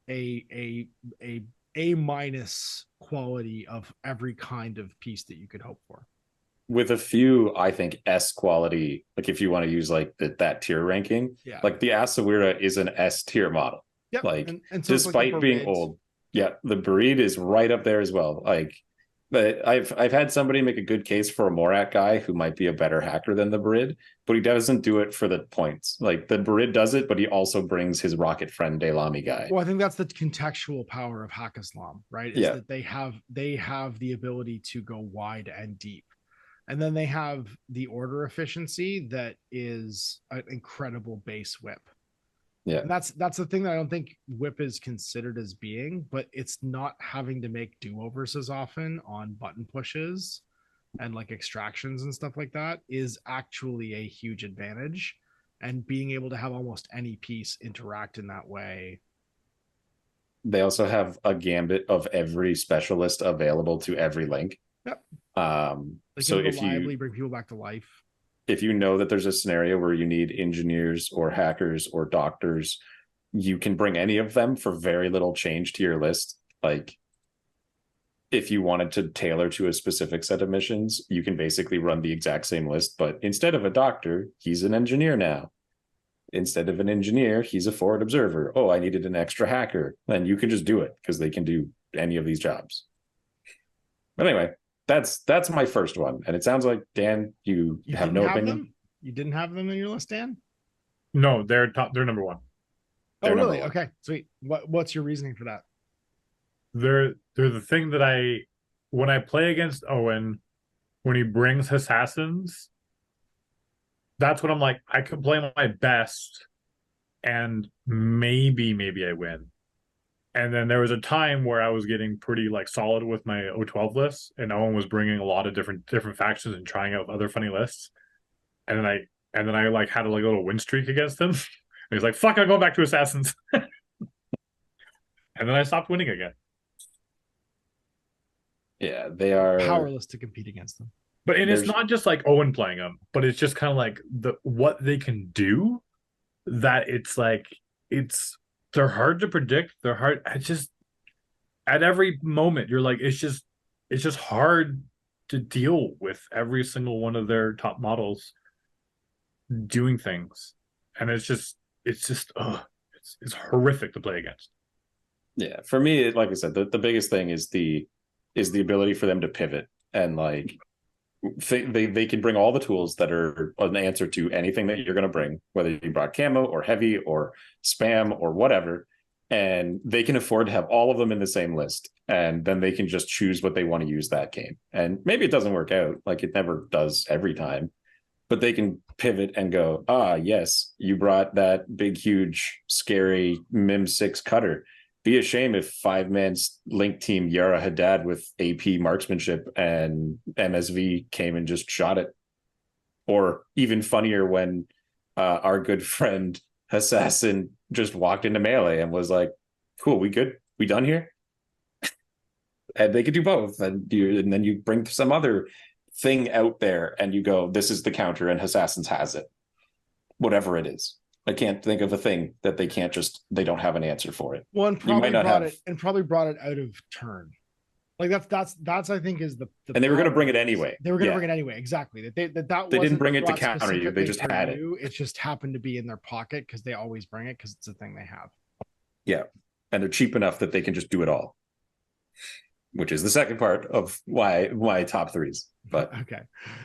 Speaker 2: a minus quality of every kind of piece that you could hope for,
Speaker 4: with a few, I think, S quality. Like, if you want to use like that tier ranking, like the Asawira is an S tier model.
Speaker 2: Yep.
Speaker 4: Like,
Speaker 2: and so
Speaker 4: despite
Speaker 2: like
Speaker 4: being old, the breed is right up there as well. Like, but I've had somebody make a good case for a Morat guy who might be a better hacker than the Brid, but he doesn't do it for the points. Like, the Brid does it, but he also brings his rocket friend Daylami guy.
Speaker 2: Well, I think that's the contextual power of Hakkislam, right? Is that they have the ability to go wide and deep. And then they have the order efficiency that is an incredible base whip.
Speaker 4: Yeah.
Speaker 2: And that's the thing that I don't think whip is considered as being, but it's not having to make do-overs as often on button pushes and like extractions and stuff like that is actually a huge advantage. And being able to have almost any piece interact in that way.
Speaker 4: They also have a gambit of every specialist available to every link.
Speaker 2: Yep.
Speaker 4: So if you
Speaker 2: bring people back to life,
Speaker 4: if you know that there's a scenario where you need engineers or hackers or doctors, you can bring any of them for very little change to your list. Like, if you wanted to tailor to a specific set of missions, you can basically run the exact same list, but instead of a doctor, he's an engineer now. Instead of an engineer, he's a forward observer. Oh, I needed an extra hacker. Then you can just do it because they can do any of these jobs. But anyway, that's my first one. And it sounds like, Dan, you have no opinion.
Speaker 2: You didn't have them in your list, Dan?
Speaker 3: No, they're top. They're number one.
Speaker 2: Oh,
Speaker 4: They're number
Speaker 2: really?
Speaker 4: one.
Speaker 2: Okay, sweet. What's your reasoning for that?
Speaker 3: They're the thing that when I play against Owen, when he brings assassins, that's when I'm like, I can play my best, and maybe I win. And then there was a time where I was getting pretty like solid with my O12 lists, and Owen was bringing a lot of different factions and trying out other funny lists. And then I like had a little win streak against him. And he's like, "Fuck, I'm going back to assassins." And then I stopped winning again.
Speaker 4: Yeah, they are
Speaker 2: Powerless to compete against them.
Speaker 3: But and it's not just like Owen playing them, but it's just kind of like what they can do. That it's like they're hard to predict. They're hard. It's just at every moment you're like it's just hard to deal with every single one of their top models doing things, and it's horrific to play against.
Speaker 4: Yeah, for me, like I said, the biggest thing is the ability for them to pivot and like they can bring all the tools that are an answer to anything that you're going to bring, whether you brought camo or heavy or spam or whatever, and they can afford to have all of them in the same list, and then they can just choose what they want to use that game. And maybe it doesn't work out, like it never does every time, but they can pivot and go, yes, you brought that big, huge, scary Mim 6 cutter. Be a shame if 5-man link team Yara Haddad with AP marksmanship and MSV came and just shot it. Or even funnier when our good friend Assassin just walked into Melee and was like, cool, we good? We done here? And they could do both. And then you bring some other thing out there and you go, this is the counter and Assassins has it. Whatever it is. I can't think of a thing that they don't have an answer for it.
Speaker 2: Well, and probably brought it out of turn. Like that's I think is the
Speaker 4: and they were going to bring it anyway.
Speaker 2: They were going to bring it anyway. Exactly. They
Speaker 4: didn't bring it to counter you. They just had it.
Speaker 2: It just happened to be in their pocket because they always bring it because it's a thing they have.
Speaker 4: Yeah, and they're cheap enough that they can just do it all, which is the second part of why top 3's. But
Speaker 2: okay.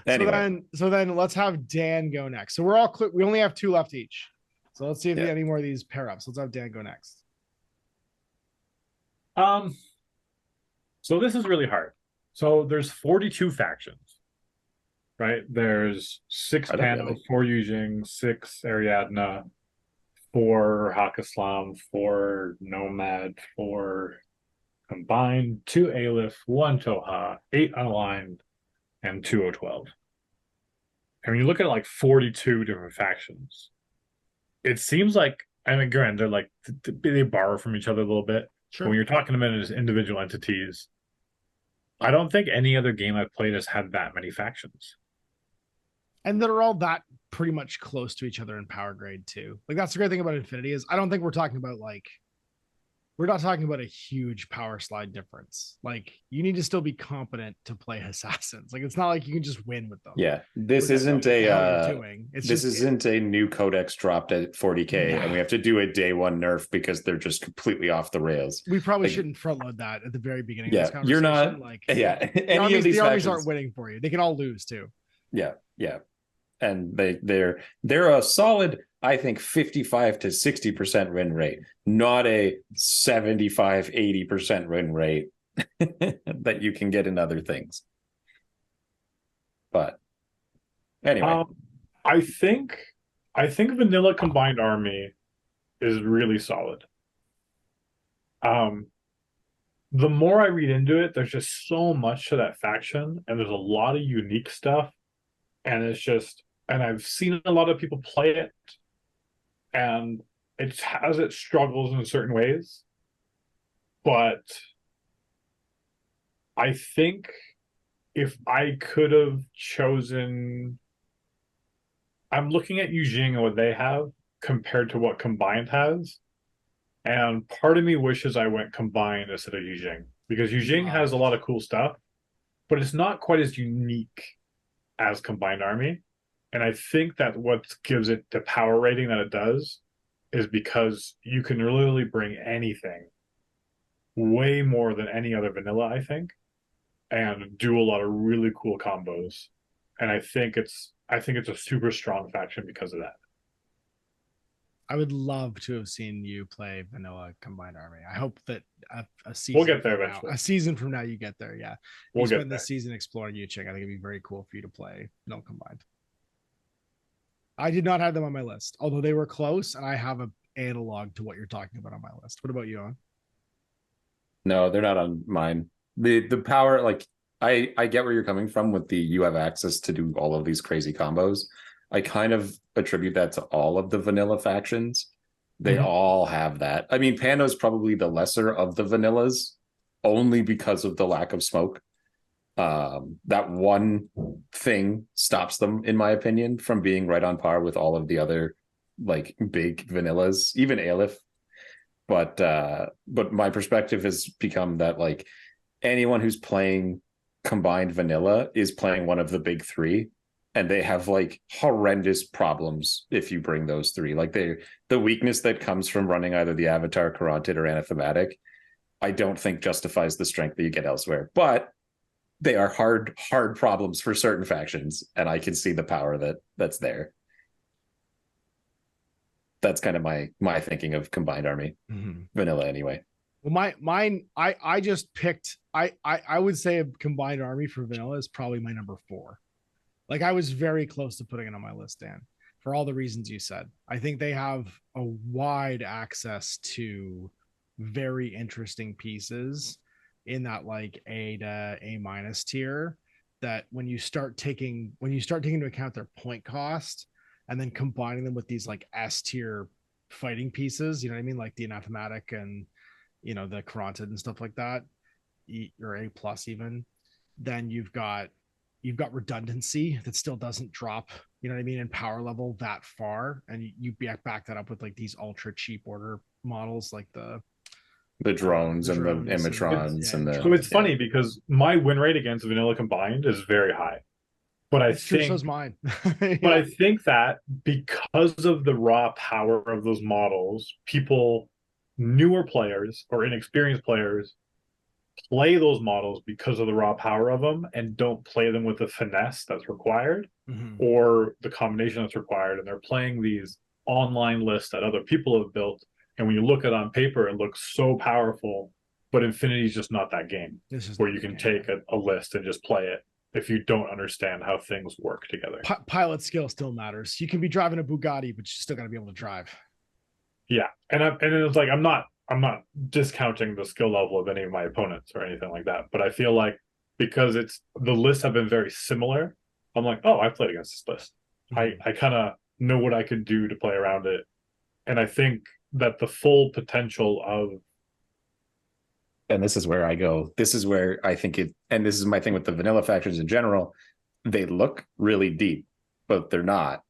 Speaker 4: Anyway.
Speaker 2: So then let's have Dan go next. So we're all we only have 2 left each. So let's see if any more of these pair ups. Let's have Dan go next.
Speaker 3: So this is really hard. So there's 42 factions, right? There's 6 Pano, 4 Yujing, 6 Ariadna, 4 Hakislam, 4 Nomad, 4 Combined, 2 Aleph, 1 Toha, 8 Unaligned, and 2 O12. And when you look at like 42 different factions, it seems like, I mean, granted, they're like, they borrow from each other a little bit.
Speaker 2: Sure.
Speaker 3: But when you're talking about it as individual entities, I don't think any other game I've played has had that many factions.
Speaker 2: And they're all that pretty much close to each other in power grade too. Like that's the great thing about Infinity is I don't think we're talking about we're not talking about a huge power slide difference. Like you need to still be competent to play assassins. Like it's not like you can just win with them.
Speaker 4: Yeah, this isn't a new codex dropped at 40k and we have to do a day 1 nerf because they're just completely off the rails.
Speaker 2: We probably shouldn't front load that at the very beginning of this conversation.
Speaker 4: You're not
Speaker 2: the armies aren't winning for you. They can all lose too.
Speaker 4: Yeah. And they're a solid, I think, 55 to 60% win rate, not a 75-80% win rate that you can get in other things. But anyway,
Speaker 3: I think vanilla combined army is really solid. The more I read into it, there's just so much to that faction, and there's a lot of unique stuff, and and I've seen a lot of people play it, and it has its struggles in certain ways, but I think if I could have chosen, I'm looking at Yujing and what they have compared to what Combined has, and part of me wishes I went Combined instead of Yujing, because Yujing has a lot of cool stuff, but it's not quite as unique as Combined Army. And I think that what gives it the power rating that it does is because you can literally bring anything, way more than any other vanilla, I think, and do a lot of really cool combos. and I think it's a super strong faction because of that.
Speaker 2: I would love to have seen you play vanilla combined army. I hope that a season
Speaker 3: We'll get there
Speaker 2: from
Speaker 3: eventually.
Speaker 2: now, a season from now, you get there. Yeah,
Speaker 3: We'll
Speaker 2: you
Speaker 3: get
Speaker 2: spend
Speaker 3: there.
Speaker 2: this season exploring Yuching. I think it'd be very cool for you to play vanilla combined. I did not have them on my list, although they were close, and I have an analog to what you're talking about on my list. What about you, Owen?
Speaker 4: No, they're not on mine. The power, like I get where you're coming from with the you have access to do all of these crazy combos. I kind of attribute that to all of the vanilla factions. They all have that. I mean, Pano's probably the lesser of the vanillas, only because of the lack of smoke. That one thing stops them, in my opinion, from being right on par with all of the other like big vanillas, even Aleph. But my perspective has become that like anyone who's playing combined vanilla is playing one of the big three, and they have like horrendous problems if you bring those three. Like the weakness that comes from running either the Avatar, Caronted, or Anathematic, I don't think justifies the strength that you get elsewhere. But they are hard problems for certain factions, and I can see the power that's there. That's kind of my thinking of combined army. Vanilla anyway.
Speaker 2: Well, mine, I just picked. I would say a combined army for vanilla is probably my number 4. Like I was very close to putting it on my list, Dan, for all the reasons you said. I think they have a wide access to very interesting pieces in that like A to A minus tier. That when you start taking into account their point cost and then combining them with these like S tier fighting pieces, you know what I mean, like the Anathematic and the Caronted and stuff like that, or A plus even, then you've got redundancy that still doesn't drop, you know what I mean, in power level that far, and you back that up with like these ultra cheap order models like the
Speaker 4: drones and the Emitrons and the.
Speaker 3: So it's funny because my win rate against vanilla combined is very high, but I think
Speaker 2: so's mine.
Speaker 3: Yeah. But I think that because of the raw power of those models, newer players or inexperienced players play those models because of the raw power of them and don't play them with the finesse that's required or the combination that's required. And they're playing these online lists that other people have built. And when you look at it on paper, it looks so powerful, but Infinity is just not that game where you can take a list and just play it if you don't understand how things work together.
Speaker 2: Pilot skill still matters. You can be driving a Bugatti, but you still got to be able to drive.
Speaker 3: Yeah, and it's like I'm not discounting the skill level of any of my opponents or anything like that, but I feel like because the lists have been very similar, I'm like, oh, I've played against this list. I kind of know what I could do to play around it, and I think that the full potential of.
Speaker 4: And this is where I go. This is where I think it, and this is my thing with the vanilla factions in general. They look really deep, but they're not.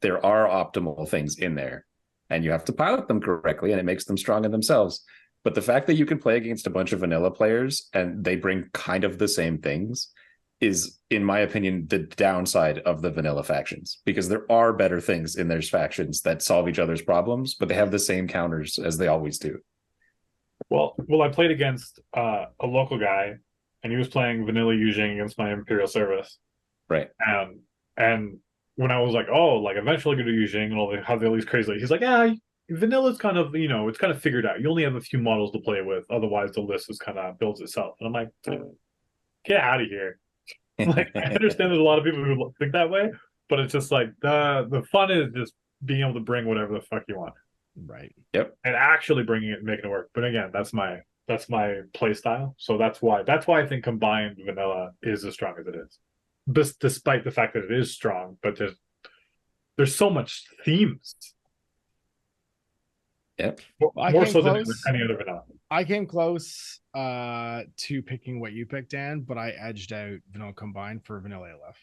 Speaker 4: There are optimal things in there, and you have to pilot them correctly, and it makes them strong in themselves. But the fact that you can play against a bunch of vanilla players and they bring kind of the same things is, in my opinion, the downside of the vanilla factions, because there are better things in their factions that solve each other's problems, but they have the same counters as they always do.
Speaker 3: Well, I played against a local guy, and he was playing vanilla Yujing against my Imperial Service.
Speaker 4: Right.
Speaker 3: And when I was like, oh, like eventually go to Yujing and all have these crazy, he's like, yeah, vanilla's kind of, it's kind of figured out. You only have a few models to play with, otherwise the list is kind of builds itself. And I'm like, get out of here. Like, I understand there's a lot of people who think that way, but it's just like the fun is just being able to bring whatever the fuck you want.
Speaker 2: Right.
Speaker 4: Yep.
Speaker 3: And actually bringing it and making it work. But again, that's my play style. So that's why I think combined vanilla is as strong as it is. Despite the fact that it is strong, but there's so much themes.
Speaker 4: Yep.
Speaker 3: More so than any other vanilla.
Speaker 2: I came close to picking what you picked, Dan, but I edged out vanilla combined for vanilla Aleph.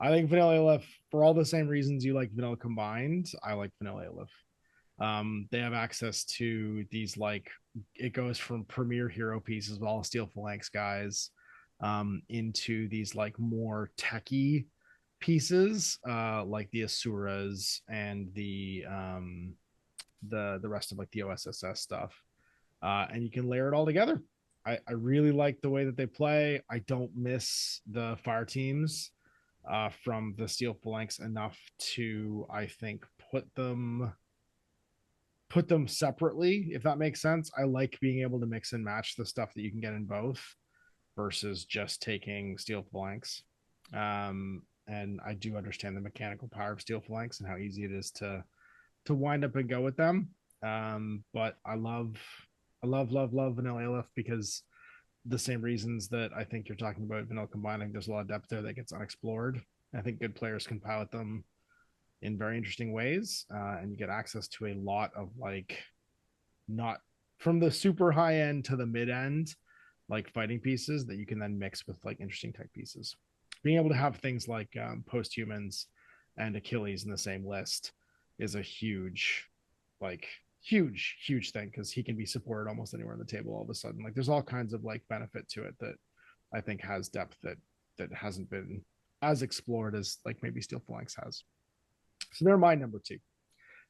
Speaker 2: I think vanilla Aleph, for all the same reasons you like vanilla combined, I like vanilla Aleph. They have access to these, like, it goes from premier hero pieces with all steel phalanx guys into these like more techie pieces like the Asuras and the rest of like the OSSS stuff, and you can layer it all together. I really like the way that they play. I don't miss the fire teams. from the Steel Phalanx enough to, I think, put them separately, if that makes sense. I like being able to mix and match the stuff that you can get in both versus just taking Steel Phalanx. And I do understand the mechanical power of Steel Phalanx and how easy it is to wind up and go with them. But I love Vanilla Aleph because the same reasons that I think you're talking about Vanilla Combining. There's a lot of depth there that gets unexplored. I think good players can pilot them in very interesting ways, and you get access to a lot of, like, not from the super high end to the mid end, like fighting pieces that you can then mix with like interesting tech pieces. Being able to have things like Posthumans and Achilles in the same list is a huge thing, because he can be supported almost anywhere on the table all of a sudden. Like, there's all kinds of like benefit to it that I think has depth that hasn't been as explored as like maybe Steel Phalanx has. So they're my number 2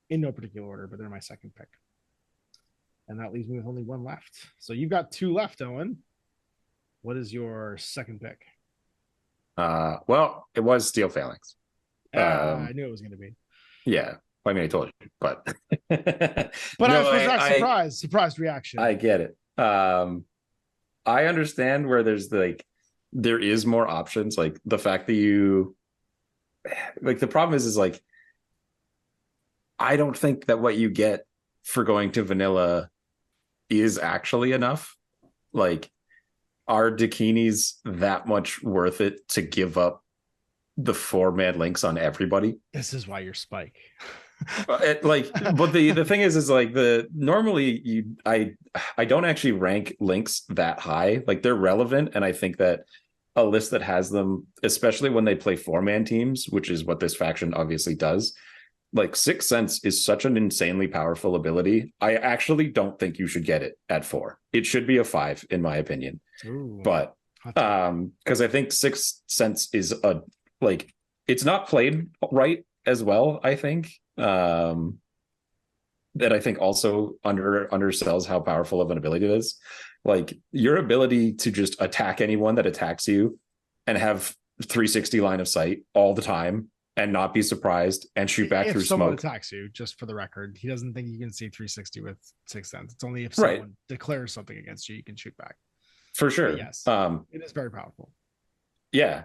Speaker 2: in no particular order, but they're my second pick. And that leaves me with only one left. So you've got 2 left, Owen. What is your second pick?
Speaker 4: Well, it was Steel Phalanx.
Speaker 2: I knew it was going to be.
Speaker 4: Yeah. I mean, I told you, but
Speaker 2: but no, I was surprised reaction.
Speaker 4: I get it. I understand where there is more options. Like the fact that you, like, the problem is like, I don't think that what you get for going to vanilla is actually enough. Like, are Dakinis that much worth it to give up the 4-man links on everybody?
Speaker 2: This is why you're Spike.
Speaker 4: But the thing is like normally I don't actually rank links that high. Like, they're relevant, and I think that a list that has them, especially when they play 4-man teams, which is what this faction obviously does, like, Sixth Sense is such an insanely powerful ability. I actually don't think you should get it at 4. It should be a 5 in my opinion.
Speaker 2: Ooh,
Speaker 4: but because I think Sixth Sense is it's not played right as well, I think. That I think also undersells how powerful of an ability it is. Like, your ability to just attack anyone that attacks you and have 360 line of sight all the time and not be surprised and shoot back through
Speaker 2: someone
Speaker 4: smoke.
Speaker 2: Attacks you, just for the record, he doesn't think you can see 360 with Sixth Sense. It's only if someone declares something against you, you can shoot back.
Speaker 4: For sure.
Speaker 2: But yes, it is very powerful.
Speaker 4: Yeah.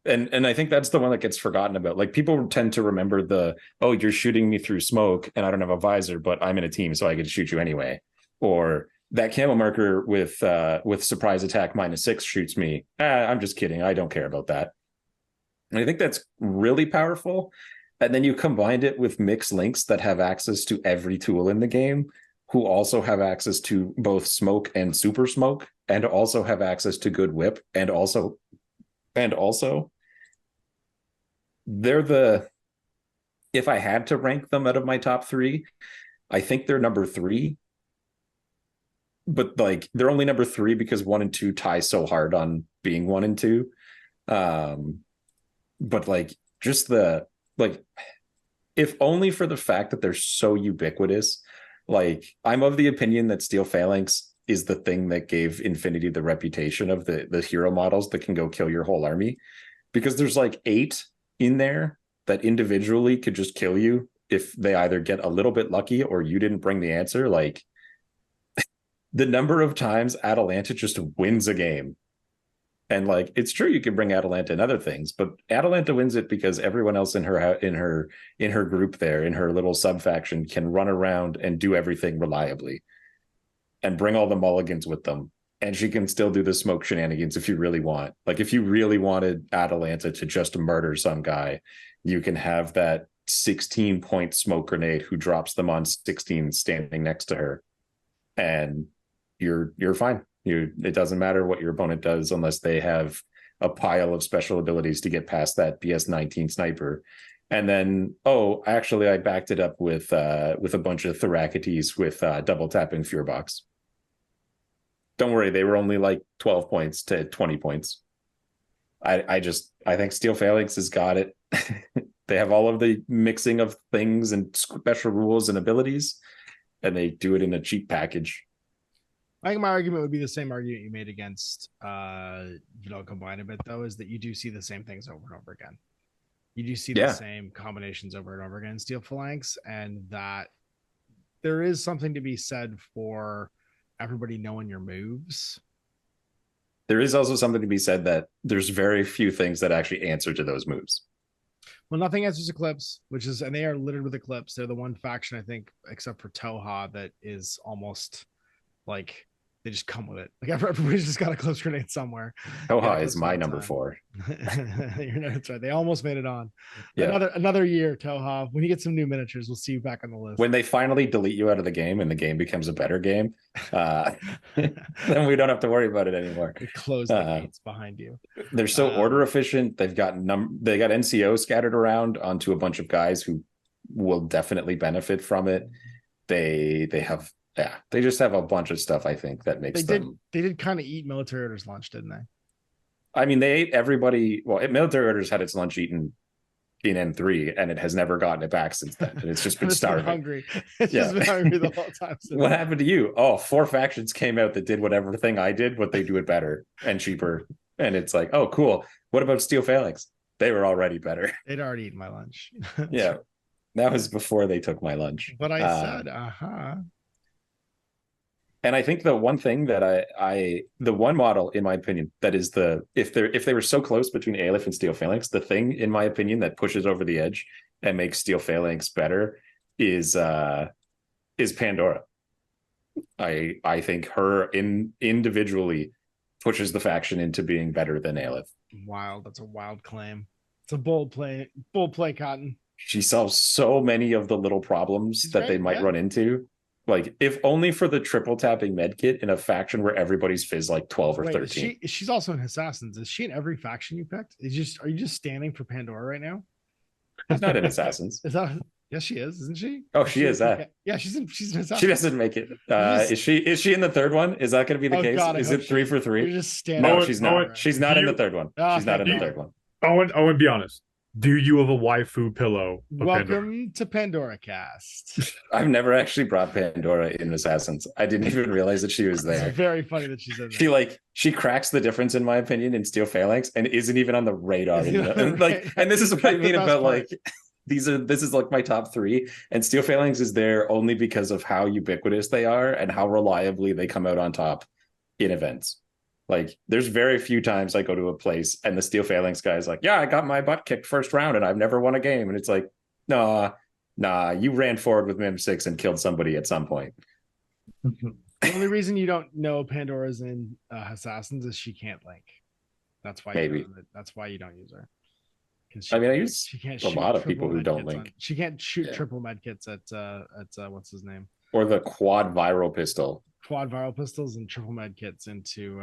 Speaker 4: And I think that's the one that gets forgotten about. Like, people tend to remember you're shooting me through smoke and I don't have a visor, but I'm in a team, so I get to shoot you anyway. Or that camo marker with surprise attack -6 shoots me. I'm just kidding. I don't care about that. And I think that's really powerful. And then you combined it with mixed links that have access to every tool in the game, who also have access to both smoke and super smoke, and also have access to good whip, and also they're if I had to rank them out of my top 3, I think they're number 3. But like, they're only number 3 because 1 and 2 tie so hard on being 1 and 2. But like, just if only for the fact that they're so ubiquitous. Like, I'm of the opinion that Steel Phalanx is the thing that gave Infinity the reputation of the hero models that can go kill your whole army, because there's like 8 in there that individually could just kill you if they either get a little bit lucky or you didn't bring the answer. Like, the number of times Atalanta just wins a game. And like, it's true, you can bring Atalanta and other things, but Atalanta wins it because everyone else in her group there, in her little sub faction, can run around and do everything reliably and bring all the mulligans with them. And she can still do the smoke shenanigans if you really want. Like, if you really wanted Atalanta to just murder some guy, you can have that 16-point smoke grenade who drops them on 16 standing next to her, and you're fine. It doesn't matter what your opponent does unless they have a pile of special abilities to get past that BS-19 sniper. And then, actually, I backed it up with a bunch of Therakites with double tapping Fearbox. Don't worry, they were only like 12 points to 20 points. I think Steel Phalanx has got it. They have all of the mixing of things and special rules and abilities, and they do it in a cheap package.
Speaker 2: I think my argument would be the same argument you made against Vanilla Combine a bit, though, is that you do see the same things over and over again. You do see the same combinations over and over again in Steel Phalanx, and that there is something to be said for everybody knowing your moves.
Speaker 4: There is also something to be said that there's very few things that actually answer to those moves.
Speaker 2: Well, nothing answers Eclipse, and they are littered with Eclipse. They're the one faction, I think, except for Toha, that is almost like they just come with it. Like everybody's just got a Eclipse grenade somewhere.
Speaker 4: Toha is my number 4.
Speaker 2: That's right. They almost made it on.
Speaker 4: Yeah.
Speaker 2: Another year, Toha. When you get some new miniatures, we'll see you back on the list.
Speaker 4: When they finally delete you out of the game and the game becomes a better game, then we don't have to worry about it anymore.
Speaker 2: Close the gates behind you.
Speaker 4: They're so order efficient. They've got they got NCO scattered around onto a bunch of guys who will definitely benefit from it. They just have a bunch of stuff, I think, that makes them.
Speaker 2: They did kind of eat military orders lunch, didn't they?
Speaker 4: I mean, they ate everybody. Well, military orders had its lunch eaten in N3, and it has never gotten it back since then. And it's just been starving.
Speaker 2: Hungry. It's just been hungry the whole time.
Speaker 4: What happened to you? Oh, 4 factions came out that did whatever thing I did, but they do it better and cheaper. And it's like, oh, cool. What about Steel Phalanx? They were already better.
Speaker 2: They'd already eaten my lunch.
Speaker 4: Yeah. That was before they took my lunch.
Speaker 2: But I said,
Speaker 4: And I think the one thing that the one model, in my opinion, that is if they were so close between Aleph and Steel Phalanx, the thing, in my opinion, that pushes over the edge and makes Steel Phalanx better is Pandora. I think her individually pushes the faction into being better than Aleph.
Speaker 2: Wild. That's a wild claim. It's a bold play, Cotton.
Speaker 4: She solves so many of the little problems that they might run into. Like, if only for the triple tapping medkit in a faction where everybody's fizz like 12 or 13.
Speaker 2: She's also in Assassins. Is she in every faction you picked? Are you just standing for Pandora right now?
Speaker 4: She's not in Assassins.
Speaker 2: Yes, she is, isn't she?
Speaker 4: Oh, she is that.
Speaker 2: Yeah, she's in Assassins.
Speaker 4: She doesn't make it. Is she in the third one? Is that going to be the case?
Speaker 2: God,
Speaker 4: is it 3 for 3?
Speaker 2: You're just standing.
Speaker 4: No, she's not. She's not in the third one. She's not in the third one.
Speaker 3: Owen, be honest. Do you have a waifu pillow?
Speaker 2: Welcome to Pandora Cast.
Speaker 4: I've never actually brought Pandora in Assassins. I didn't even realize that she was there.
Speaker 2: It's very funny that she's in there.
Speaker 4: She cracks the difference, in my opinion, in Steel Phalanx and isn't even on the radar. And this is what I mean about part. This is like my top 3, and Steel Phalanx is there only because of how ubiquitous they are and how reliably they come out on top in events. Like, there's very few times I go to a place and the Steel Phalanx guy is like, yeah, I got my butt kicked first round and I've never won a game. And it's like, nah, you ran forward with MIM6 and killed somebody at some point.
Speaker 2: The only reason you don't know Pandora's in Assassins is she can't link. That's why. That's why you don't use her.
Speaker 4: I use a lot of people who don't link.
Speaker 2: She can't shoot triple medkits at what's his name?
Speaker 4: Or the quad viral pistol.
Speaker 2: Quad viral pistols and triple med kits into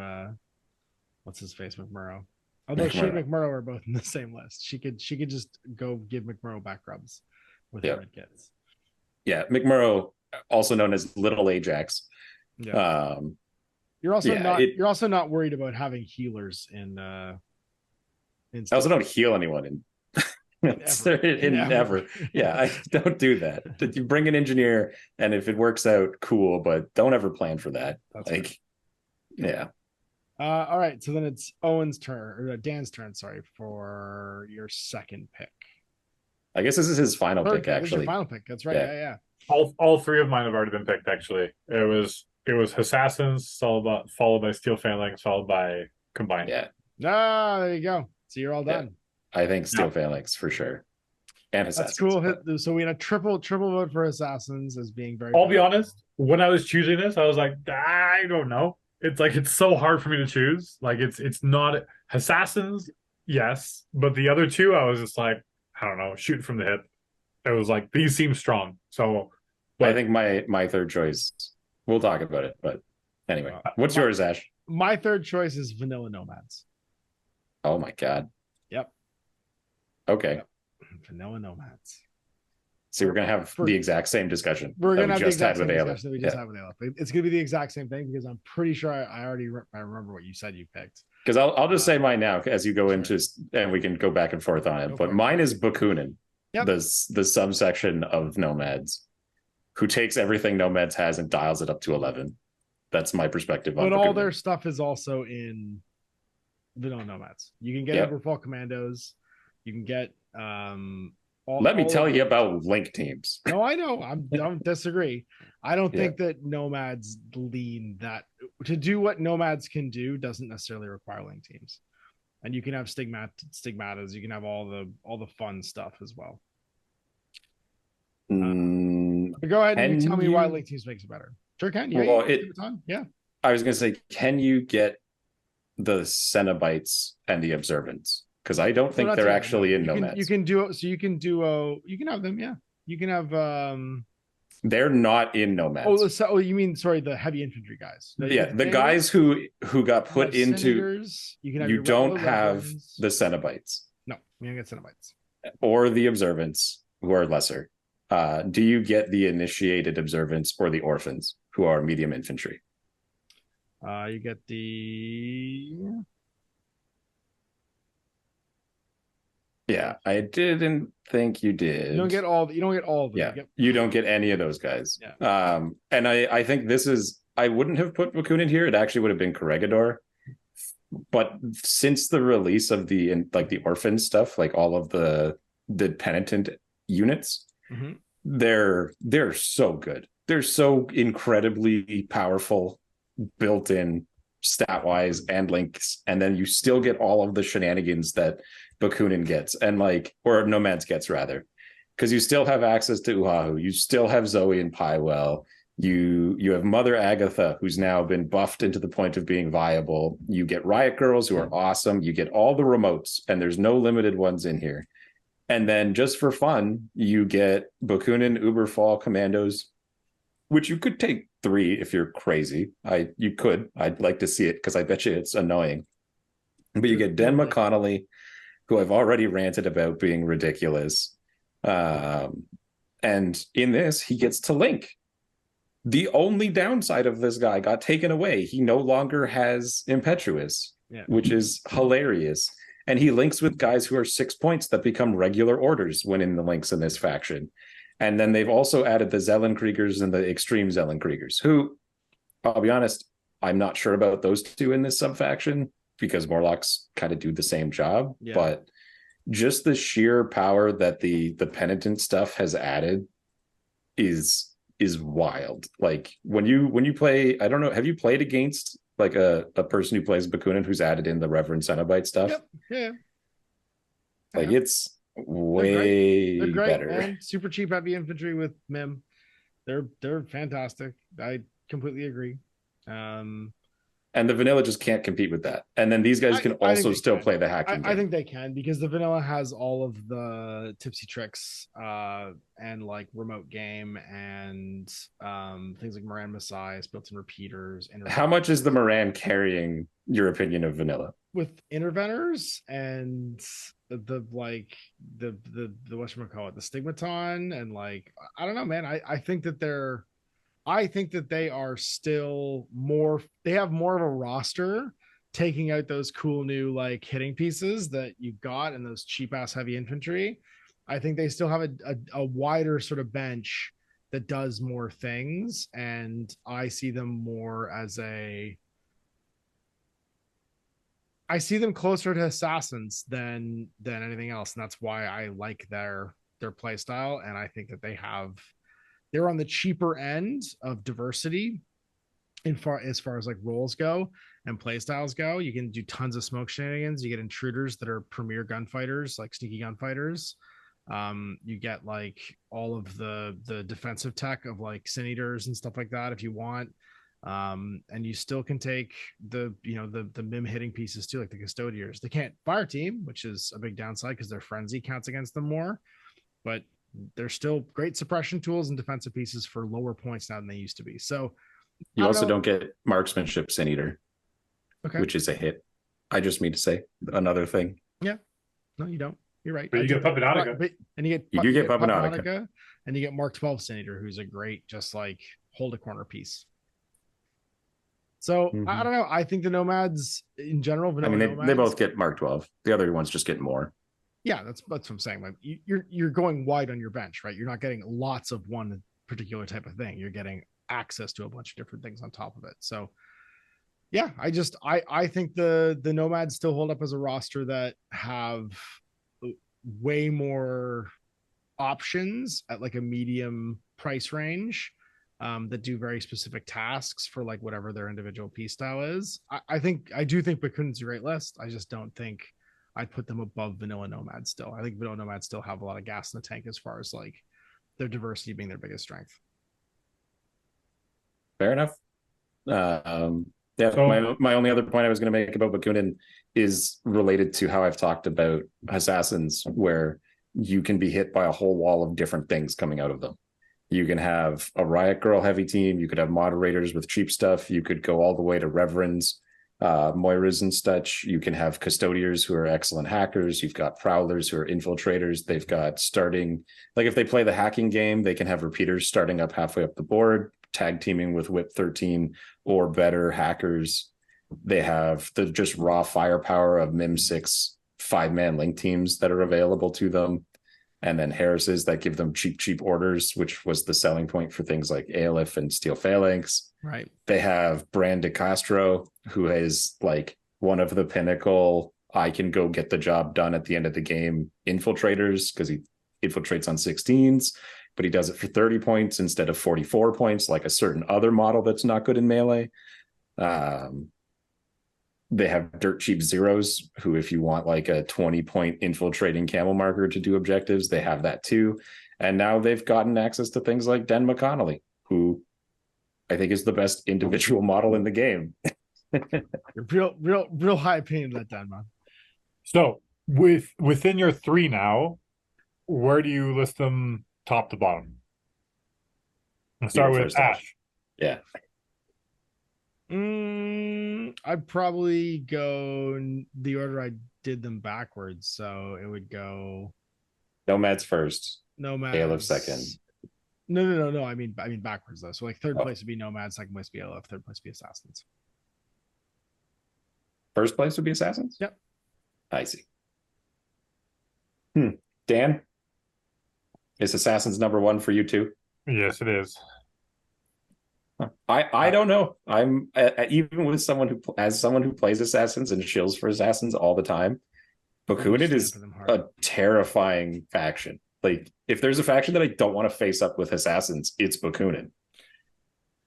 Speaker 2: what's his face, McMurrow. Although she and McMurrow are both in the same list. She could just go give McMurrow back rubs with her med kits. Yeah,
Speaker 4: McMurrow, also known as Little Ajax.
Speaker 2: Yeah. You're also not worried about having healers in
Speaker 4: I also don't heal anyone in Never. Yeah, I don't do that. You bring an engineer, and if it works out, cool, but don't ever plan for that. That's right. Yeah.
Speaker 2: All right, so then it's Owen's turn, or Dan's turn, sorry, for your second pick.
Speaker 4: I guess this is his final pick, actually.
Speaker 2: This is your final pick. That's right. Yeah.
Speaker 3: All 3 of mine have already been picked, actually. It was Assassins, followed by Steel Phalanx, followed by Combined.
Speaker 4: Yeah.
Speaker 2: There you go. So you're all done.
Speaker 4: Yeah. I think Steel Phalanx for sure. And Assassins.
Speaker 2: That's cool. But... So we had a triple vote for Assassins as being very.
Speaker 3: I'll be honest. When I was choosing this, I was like, I don't know. It's so hard for me to choose. Like it's not Assassins, yes, but the other 2, I was just like, I don't know, shooting from the hip. It was like these seem strong. So,
Speaker 4: I think my third choice. We'll talk about it, but anyway, what's yours, Ash?
Speaker 2: My third choice is Vanilla Nomads.
Speaker 4: Oh my god.
Speaker 2: Yep.
Speaker 4: Okay.
Speaker 2: Yep. Vanilla Nomads.
Speaker 4: See, we're gonna have the exact same discussion
Speaker 2: we're gonna have
Speaker 4: just
Speaker 2: the exact
Speaker 4: had with Aleph.
Speaker 2: that we just had with Aleph. It's gonna be the exact same thing because I'm pretty sure I remember what you said you picked.
Speaker 4: Because I'll just say mine now as you go into, and we can go back and forth on it. But mine is Bakunin, the subsection of Nomads, who takes everything Nomads has and dials it up to 11. That's my perspective on it. But
Speaker 2: all their stuff is also in Vanilla Nomads. You can get Overfall Commandos. You can get
Speaker 4: Let me tell you about link teams.
Speaker 2: No, I know. I don't disagree. I don't
Speaker 4: Yeah.
Speaker 2: think that nomads lean that to do what nomads can do doesn't necessarily require link teams. And you can have stigmatas, you can have all the fun stuff as well. But go ahead and tell me why link teams makes it better. Sure can. Yeah,
Speaker 4: Well,
Speaker 2: yeah.
Speaker 4: I was gonna say, can you get the Cenobites and the Observants? Because I don't think they're actually in nomads.
Speaker 2: You can do so you can have them, yeah. You can have
Speaker 4: they're not in nomads.
Speaker 2: You mean the heavy infantry guys? No,
Speaker 4: yeah, the guys who got put into you don't have the Cenobites.
Speaker 2: No, you don't get Cenobites.
Speaker 4: Or the Observants, who are lesser. Do you get the initiated Observants or the Orphans, who are medium infantry?
Speaker 2: You get the
Speaker 4: Yeah, I didn't think you did.
Speaker 2: You don't get all of them.
Speaker 4: Yeah, you don't get any of those guys.
Speaker 2: Yeah.
Speaker 4: And I think this is, I wouldn't have put Bakunin here. It actually would have been Corregidor. But since the release of the orphan stuff, like all of the penitent units, they're so good. They're so incredibly powerful, built in stat wise and links, and then you still get all of the shenanigans that Bakunin gets, or Nomads gets rather, because you still have access to Uhahu, you still have Zoe and Pywell, you have Mother Agatha, who's now been buffed into the point of being viable. You get Riot Girls, who are awesome. You get all the remotes, and there's no limited ones in here. And then just for fun, you get Bakunin Uberfall Commandos, which you could take 3 if you're crazy. You could. I'd like to see it because I bet you it's annoying. But you get Den McConnelly, who I've already ranted about being ridiculous. And in this, he gets to link. The only downside of this guy got taken away. He no longer has Impetuous, which is hilarious. And he links with guys who are 6 points that become regular orders when in the links in this faction. And then they've also added the Zellenkriegers and the Extreme Zellenkriegers, who, I'll be honest, I'm not sure about those two in this subfaction because Morlocks kind of do the same job. Yeah. But just the sheer power that the penitent stuff has added is wild. Like when you play, I don't know, have you played against like a person who plays Bakunin who's added in the Reverend Cenobite stuff?
Speaker 2: Yep. Yeah.
Speaker 4: Like it's way
Speaker 2: they're great,
Speaker 4: better.
Speaker 2: Man. Super cheap heavy infantry with Mim. They're fantastic. I completely agree.
Speaker 4: And the vanilla just can't compete with that. And then these guys can also still play the hacking game.
Speaker 2: I think they can because the vanilla has all of the tipsy tricks and like remote game and things like Moran Messiahs, built-in repeaters.
Speaker 4: How much is the Moran carrying your opinion of vanilla?
Speaker 2: With interventors and the whatchamacallit, the stigmaton, and like I don't know, man. I think that they are still more, they have more of a roster taking out those cool new like hitting pieces that you've got and those cheap ass heavy infantry. I think they still have a wider sort of bench that does more things. And I see them more as I see them closer to assassins than anything else. And that's why I like their play style. And I think that they're on the cheaper end of diversity as far as like roles go and play styles go. You can do tons of smoke shenanigans. You get intruders that are premier gunfighters, like sneaky gunfighters. You get like all of the defensive tech of like Sin Eaters and stuff like that if you want. And you still can take the Mim hitting pieces too, like the Custodiers. They can't fire team, which is a big downside because their frenzy counts against them more. But they're still great suppression tools and defensive pieces for lower points now than they used to be. So
Speaker 4: you also don't get marksmanship Sin Eater, which is a hit. I just mean to say another thing.
Speaker 2: Yeah, no, you don't. You're right.
Speaker 3: But you get Puppetonica,
Speaker 2: and you
Speaker 4: do get Puppetonica,
Speaker 2: and you get Mark 12 Sin Eater, who's a great just like hold a corner piece. So I don't know. I think the Nomads in general.
Speaker 4: They both get Mark 12. The other ones just get more.
Speaker 2: Yeah, that's what I'm saying. Like you're going wide on your bench, right? You're not getting lots of one particular type of thing. You're getting access to a bunch of different things on top of it. So yeah, I think the Nomads still hold up as a roster that have way more options at like a medium price range that do very specific tasks for like whatever their individual piece style is. I do think Bakun's a great list. I just don't think I'd put them above Vanilla Nomad still. I think Vanilla Nomad still have a lot of gas in the tank as far as like their diversity being their biggest strength.
Speaker 4: Fair enough. Yeah,
Speaker 3: So-
Speaker 4: my only other point I was going to make about Bakunin is related to how I've talked about assassins, where you can be hit by a whole wall of different things coming out of them. You can have a Riot Girl heavy team. You could have moderators with cheap stuff. You could go all the way to Reverends, Moiras and such. You can have custodiers who are excellent hackers. You've got prowlers who are infiltrators. They've got starting, like if they play the hacking game, they can have repeaters starting up halfway up the board, tag teaming with Whip 13 or better hackers. They have the just raw firepower of Mim 6 5-man link teams that are available to them. And then Harris's that give them cheap orders, which was the selling point for things like Aleph and Steel Phalanx.
Speaker 2: Right.
Speaker 4: They have Brand de Castro, who is like one of the pinnacle, I can go get the job done at the end of the game infiltrators, because he infiltrates on 16s, but he does it for 30 points instead of 44 points, like a certain other model that's not good in melee. They have dirt cheap zeros, who, if you want like a 20-point infiltrating camel marker to do objectives, they have that too. And now they've gotten access to things like Den McConnelly, who I think is the best individual model in the game.
Speaker 2: Real high opinion of that Den, man.
Speaker 3: So within your 3 now, where do you list them top to bottom? I'll start with Ash.
Speaker 4: Yeah.
Speaker 2: I'd probably go the order I did them backwards. So it would go
Speaker 4: Nomads first.
Speaker 2: Nomads.
Speaker 4: Aleph second.
Speaker 2: No. I mean backwards though. So like third place would be Nomads, second place would be Aleph, third place would be Assassins.
Speaker 4: First place would be Assassins?
Speaker 2: Yep.
Speaker 4: I see. Dan? Is Assassins number 1 for you too?
Speaker 3: Yes, it is.
Speaker 4: I don't know. I'm even with someone who plays Assassins and shills for Assassins all the time. Bakunin is a terrifying faction. Like, if there's a faction that I don't want to face up with Assassins, it's Bakunin.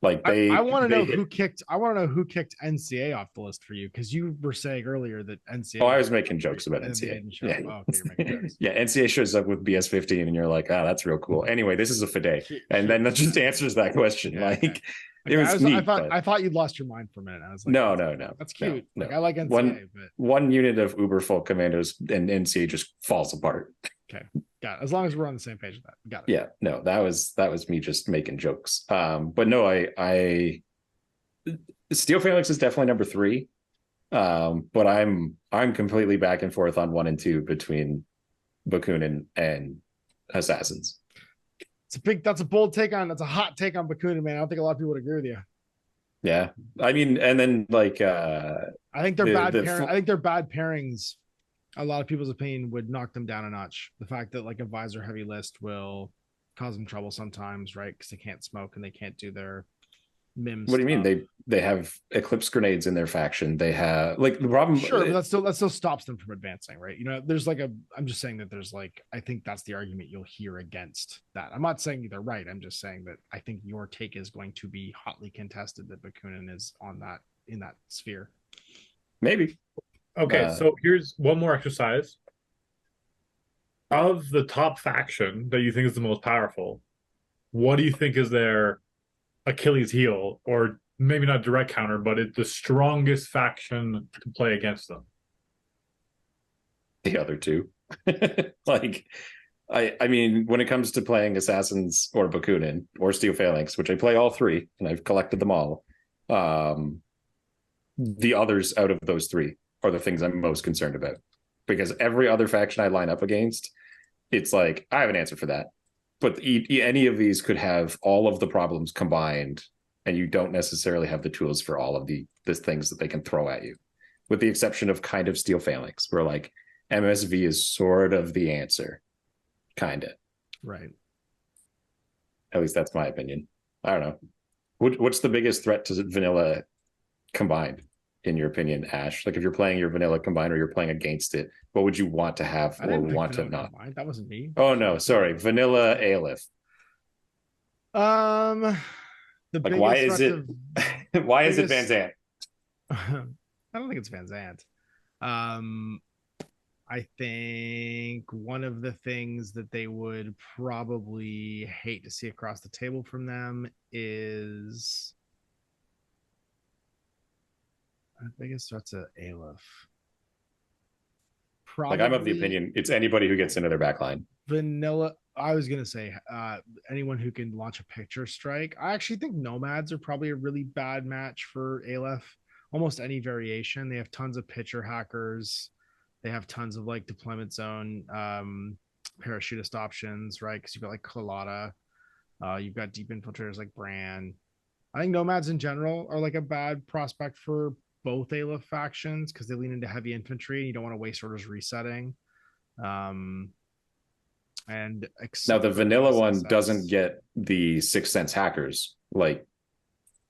Speaker 4: Like
Speaker 2: I want to know who kicked NCA off the list for you, because you were saying earlier that NCA.
Speaker 4: Oh, I was making jokes about NCA.
Speaker 2: Yeah. Oh, okay, you're making jokes.
Speaker 4: Yeah, NCA shows up with BS15 and you're like, oh, that's real cool. Anyway, this is a Fide. And then that just answers that question.
Speaker 2: Yeah,
Speaker 4: like,
Speaker 2: okay.
Speaker 4: it was neat.
Speaker 2: I thought you'd lost your mind for a minute. I was like,
Speaker 4: no.
Speaker 2: That's cute.
Speaker 4: No.
Speaker 2: Like, I like NCA, but
Speaker 4: one unit of Uber folk commandos and NCA just falls apart.
Speaker 2: Okay, got it. As long as we're on the same page with that, got it.
Speaker 4: Yeah, no, that was me just making jokes. But no, I Steel Phalanx is definitely number 3. But I'm completely back and forth on 1 and 2 between Bakunin and Assassins.
Speaker 2: That's a bold take on, that's a hot take on Bakunin, man. I don't think a lot of people would agree with you.
Speaker 4: Yeah. I mean, and then like
Speaker 2: I think they're bad pairings. A lot of people's opinion would knock them down a notch. The fact that like a visor heavy list will cause them trouble sometimes, right? Because they can't smoke and they can't do their mims.
Speaker 4: What do you mean? They have eclipse grenades in their faction. They have like the problem.
Speaker 2: Sure, but that still stops them from advancing, right? You know, there's like I'm just saying that there's like, I think that's the argument you'll hear against that. I'm not saying they're right. I'm just saying that I think your take is going to be hotly contested that Bakunin is in that sphere.
Speaker 4: Maybe.
Speaker 3: Okay, so here's one more exercise. Of the top faction that you think is the most powerful, what do you think is their Achilles heel, or maybe not direct counter, but it's the strongest faction to play against them?
Speaker 4: The other 2. Like, I mean, when it comes to playing Assassins or Bakunin or Steel Phalanx, which I play all 3, and I've collected them all, the others out of those 3 are the things I'm most concerned about, because every other faction I line up against, it's like, I have an answer for that. But any of these could have all of the problems combined, and you don't necessarily have the tools for all of the things that they can throw at you, with the exception of kind of Steel Phalanx, where like MSV is sort of the answer, kind of.
Speaker 2: Right.
Speaker 4: At least that's my opinion. I don't know. What's the biggest threat to vanilla combined? in your opinion, Ash? Like if you're playing your vanilla combined or you're playing against it, what would you want to have
Speaker 2: I
Speaker 4: or
Speaker 2: didn't pick
Speaker 4: want to
Speaker 2: vanilla
Speaker 4: not?
Speaker 2: combined. That wasn't me.
Speaker 4: Oh no, sorry, vanilla Aleph.
Speaker 2: The
Speaker 4: Like why is it why is it Van Zandt?
Speaker 2: I don't think it's Van Zandt. I think one of the things that they would probably hate to see across the table from them is the biggest threat's a Aleph.
Speaker 4: Like I'm of the opinion it's anybody who gets into their backline.
Speaker 2: Vanilla. I was gonna say anyone who can launch a picture strike. I actually think Nomads are probably a really bad match for Aleph. Almost any variation. They have tons of pitcher hackers. They have tons of like deployment zone parachutist options, right? Because you've got like Colada, you've got deep infiltrators like Bran. I think Nomads in general are like a bad prospect for both Aleph factions because they lean into heavy infantry and you don't want to waste orders resetting. And
Speaker 4: now the vanilla one doesn't get the Sixth Sense hackers like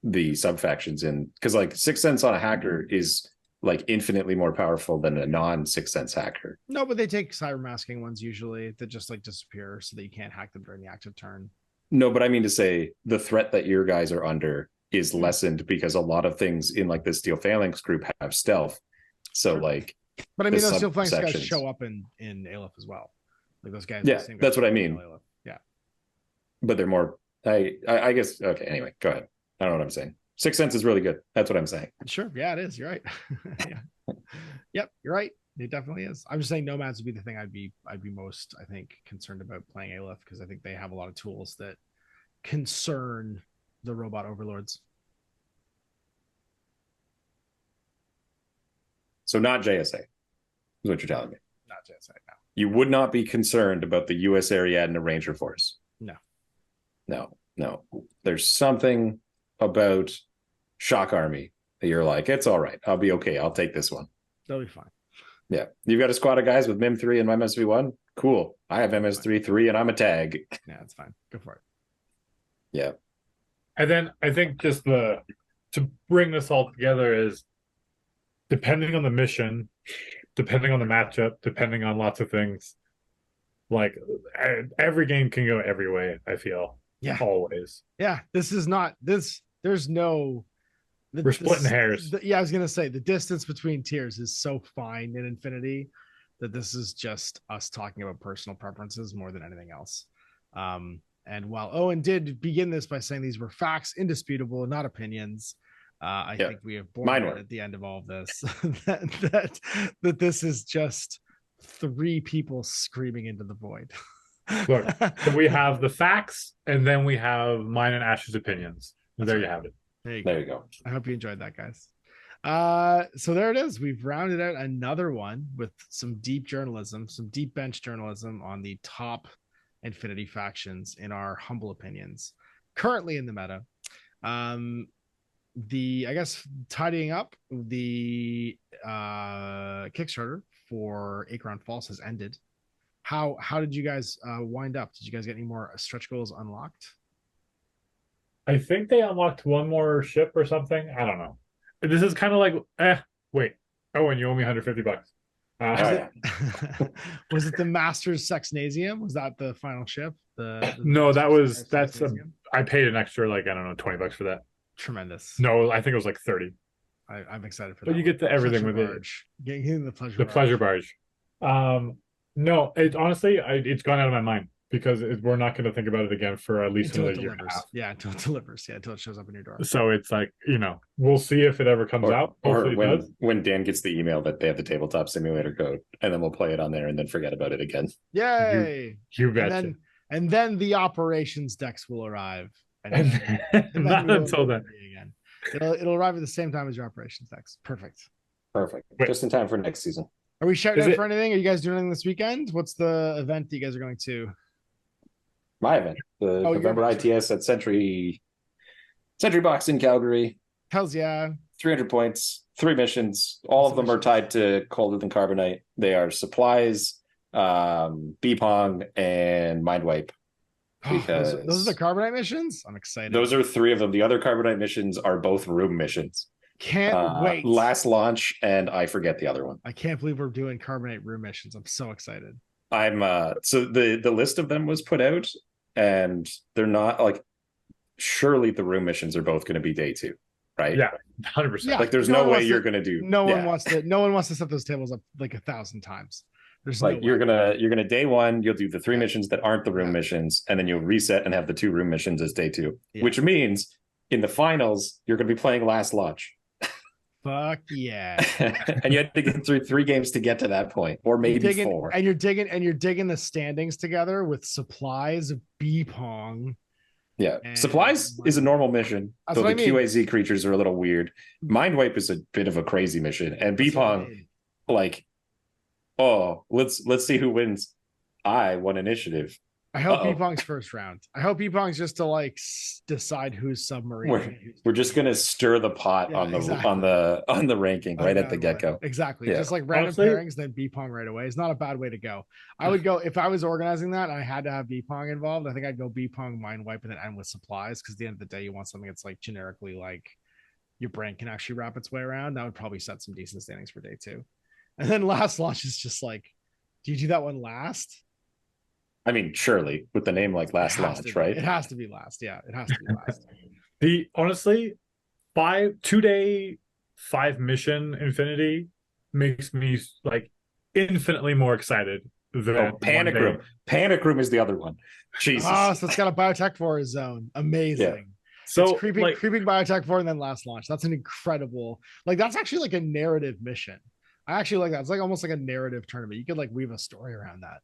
Speaker 4: the sub factions in, because like Sixth Sense on a hacker is like infinitely more powerful than a non Sixth Sense hacker.
Speaker 2: No, but they take cyber masking ones usually that just like disappear so that you can't hack them during the active turn.
Speaker 4: No, but I mean to say the threat that your guys are under is lessened because a lot of things in like the Steel Phalanx group have stealth. So like,
Speaker 2: but I mean those Steel Phalanx guys show up in Aleph as well. Like those guys.
Speaker 4: Yeah, that's what I mean.
Speaker 2: Yeah, but
Speaker 4: they're more. I guess. Okay. Anyway, go ahead. I don't know what I'm saying. Sixth Sense is really good. That's what I'm saying.
Speaker 2: Sure. Yeah, it is. You're right. Yeah. Yep. You're right. It definitely is. I'm just saying Nomads would be the thing I'd be most, I think, concerned about playing Aleph because I think they have a lot of tools that concern the robot overlords.
Speaker 4: So not JSA is what you're telling me.
Speaker 2: Not JSA, no.
Speaker 4: You would not be concerned about the US Ariadne Ranger Force. No. There's something about Shock Army that you're like, it's all right. I'll be okay. I'll take this one.
Speaker 2: They'll be fine.
Speaker 4: Yeah. You've got a squad of guys with MIM3 and MSV1. Cool. I have MS3 and I'm a tag.
Speaker 2: Yeah, that's fine. Go for it.
Speaker 4: Yeah.
Speaker 3: And then I think just to bring this all together is depending on the mission, depending on the matchup, depending on lots of things, like every game can go every way, I feel.
Speaker 2: Yeah.
Speaker 3: Always.
Speaker 2: Yeah. This is not this. There's no.
Speaker 3: We're splitting hairs.
Speaker 2: Yeah, I was going to say the distance between tiers is so fine in Infinity that this is just us talking about personal preferences more than anything else. And while Owen did begin this by saying these were facts, indisputable, not opinions, I think we have borne at the end of all of this that this is just three people screaming into the void.
Speaker 3: Look, so we have the facts, and then we have mine and Ash's opinions. And there you have it.
Speaker 2: There you go. I hope you enjoyed that, guys. So there it is. We've rounded out another one with some deep journalism, some deep bench journalism on the top Infinity factions in our humble opinions currently in the meta. I guess tidying up the Kickstarter for Acheron Falls has ended. How did you guys wind up? Did you guys get any more stretch goals unlocked?
Speaker 3: I think they unlocked one more ship or something. I don't know. This is kind of like, wait. Oh, and you owe me $150.
Speaker 2: Was it the Masters Sexnasium? Was that the final ship?
Speaker 3: No, I paid an extra, like, I don't know, $20 for that.
Speaker 2: Tremendous.
Speaker 3: No, I think it was like 30.
Speaker 2: I'm excited for that.
Speaker 3: But you get the everything with
Speaker 2: barge. Getting the pleasure
Speaker 3: pleasure barge. No, it honestly, it's gone out of my mind because we're not going to think about it again for at least another year and a half.
Speaker 2: Yeah, until it delivers. Yeah, until it shows up in your door.
Speaker 3: So it's like, we'll see if it ever comes out.
Speaker 4: Or when Dan gets the email that they have the tabletop simulator code, and then we'll play it on there and then forget about it again.
Speaker 2: Yay!
Speaker 3: You betcha.
Speaker 2: And then the operations decks will arrive.
Speaker 3: And not until then.
Speaker 2: Again. It'll arrive at the same time as your operations decks. Perfect.
Speaker 4: Wait. Just in time for next season.
Speaker 2: Are we shouting out for anything? Are you guys doing anything this weekend? What's the event that you guys are going to?
Speaker 4: My event, the November ITS at Sentry Box in Calgary.
Speaker 2: Hells yeah.
Speaker 4: 300 points, 3 missions. All of them are tied to Colder Than Carbonite. They are supplies, B-Pong, and Mind Wipe.
Speaker 2: Because those are the Carbonite missions? I'm excited.
Speaker 4: Those are 3 of them. The other Carbonite missions are both room missions.
Speaker 2: Can't wait.
Speaker 4: Last launch, and I forget the other one.
Speaker 2: I can't believe we're doing Carbonate room missions. I'm so excited.
Speaker 4: I'm so the list of them was put out, and they're not like, surely the room missions are both going to be day 2, right?
Speaker 3: Yeah, 100%.
Speaker 2: Yeah.
Speaker 4: Like there's
Speaker 2: No
Speaker 4: no
Speaker 2: one
Speaker 4: way
Speaker 2: wants
Speaker 4: you're
Speaker 2: to-
Speaker 4: going to do.
Speaker 2: No one
Speaker 4: yeah.
Speaker 2: wants to set those tables up like 1,000 times. There's
Speaker 4: Like
Speaker 2: no
Speaker 4: you're
Speaker 2: way.
Speaker 4: gonna day 1, you'll do the 3 missions that aren't the room
Speaker 2: Yeah.
Speaker 4: missions, and then you'll reset and have the 2 room missions as day 2,
Speaker 2: Yeah.
Speaker 4: which means in the finals you're gonna be playing last launch.
Speaker 2: Fuck yeah.
Speaker 4: And you had to get through 3 games to get to that point, or maybe 4.
Speaker 2: And you're digging the standings together with supplies, B-pong.
Speaker 4: Yeah.
Speaker 2: And
Speaker 4: Supplies is a normal mission,
Speaker 2: That's
Speaker 4: though
Speaker 2: what
Speaker 4: the
Speaker 2: I mean.
Speaker 4: QAZ creatures are a little weird. Mind Wipe is a bit of a crazy mission, and
Speaker 2: That's what I
Speaker 4: B-pong,
Speaker 2: mean.
Speaker 4: like, oh, let's see who wins. I won initiative.
Speaker 2: I hope
Speaker 4: Uh-oh.
Speaker 2: B-pong's first round. I hope B-pong's just to like decide who's submarine. and who's
Speaker 4: We're just gonna stir the pot
Speaker 2: Yeah,
Speaker 4: on the
Speaker 2: exactly.
Speaker 4: on the ranking right at the get-go.
Speaker 2: Exactly.
Speaker 4: Yeah.
Speaker 2: Just like random
Speaker 3: Honestly-
Speaker 2: pairings, then B-pong right away. It's not a bad way to go. I would go if I was organizing that and I had to have B-pong involved. I think I'd go B-pong, Mind Wipe, and then end with supplies, because at the end of the day, you want something that's like generically like your brain can actually wrap its way around. That would probably set some decent standings for day 2. And then last launch is just like, do you do that one last?
Speaker 4: I mean, surely with the name like Last
Speaker 2: It has to
Speaker 4: Launch,
Speaker 2: be.
Speaker 4: right?
Speaker 2: It has to be last. Yeah, it has to be last.
Speaker 3: The honestly, 2-day 5 mission Infinity makes me like infinitely more excited than
Speaker 4: Oh, Panic
Speaker 3: 1 day.
Speaker 4: Room. Panic Room is the other one. Jesus.
Speaker 2: Oh, so it's got a biotech forest zone. Amazing.
Speaker 3: So
Speaker 2: It's creeping
Speaker 3: like,
Speaker 2: biotech forward and then last launch. That's an incredible, like that's actually like a narrative mission. I actually like that. It's like almost like a narrative tournament. You could like weave a story around that.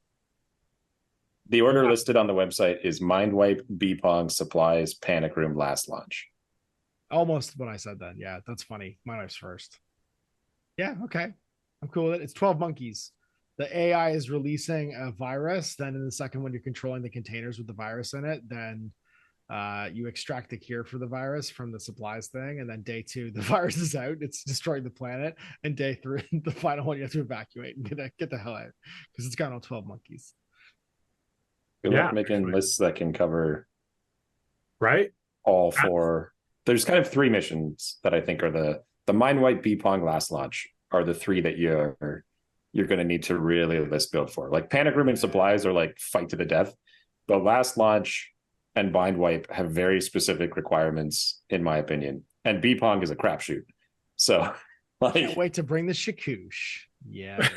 Speaker 4: The order listed on the website is Mind Wipe, B-pong, Supplies, Panic Room, Last Launch.
Speaker 2: Almost what I said then. Yeah, that's funny. My wife's first. Yeah, okay. I'm cool with it. It's 12 monkeys. The AI is releasing a virus. Then in the second one, you're controlling the containers with the virus in it. Then you extract the cure for the virus from the supplies thing. And then day 2, the virus is out. It's destroying the planet. And day 3, the final one, you have to evacuate and get the hell out because it's got all 12 monkeys.
Speaker 4: Good
Speaker 3: Yeah,
Speaker 4: luck making
Speaker 3: actually.
Speaker 4: lists that can cover
Speaker 3: right?
Speaker 4: all 4. There's kind of 3 missions that I think are the Mind Wipe, B-pong, Last Launch are the 3 that you're going to need to really list build for. Like Panic Room and Supplies are like fight to the death, but Last Launch and Mind Wipe have very specific requirements, in my opinion. And B-pong is a crapshoot. So
Speaker 2: Can't
Speaker 4: like
Speaker 2: wait to bring the Shakoosh. Yeah.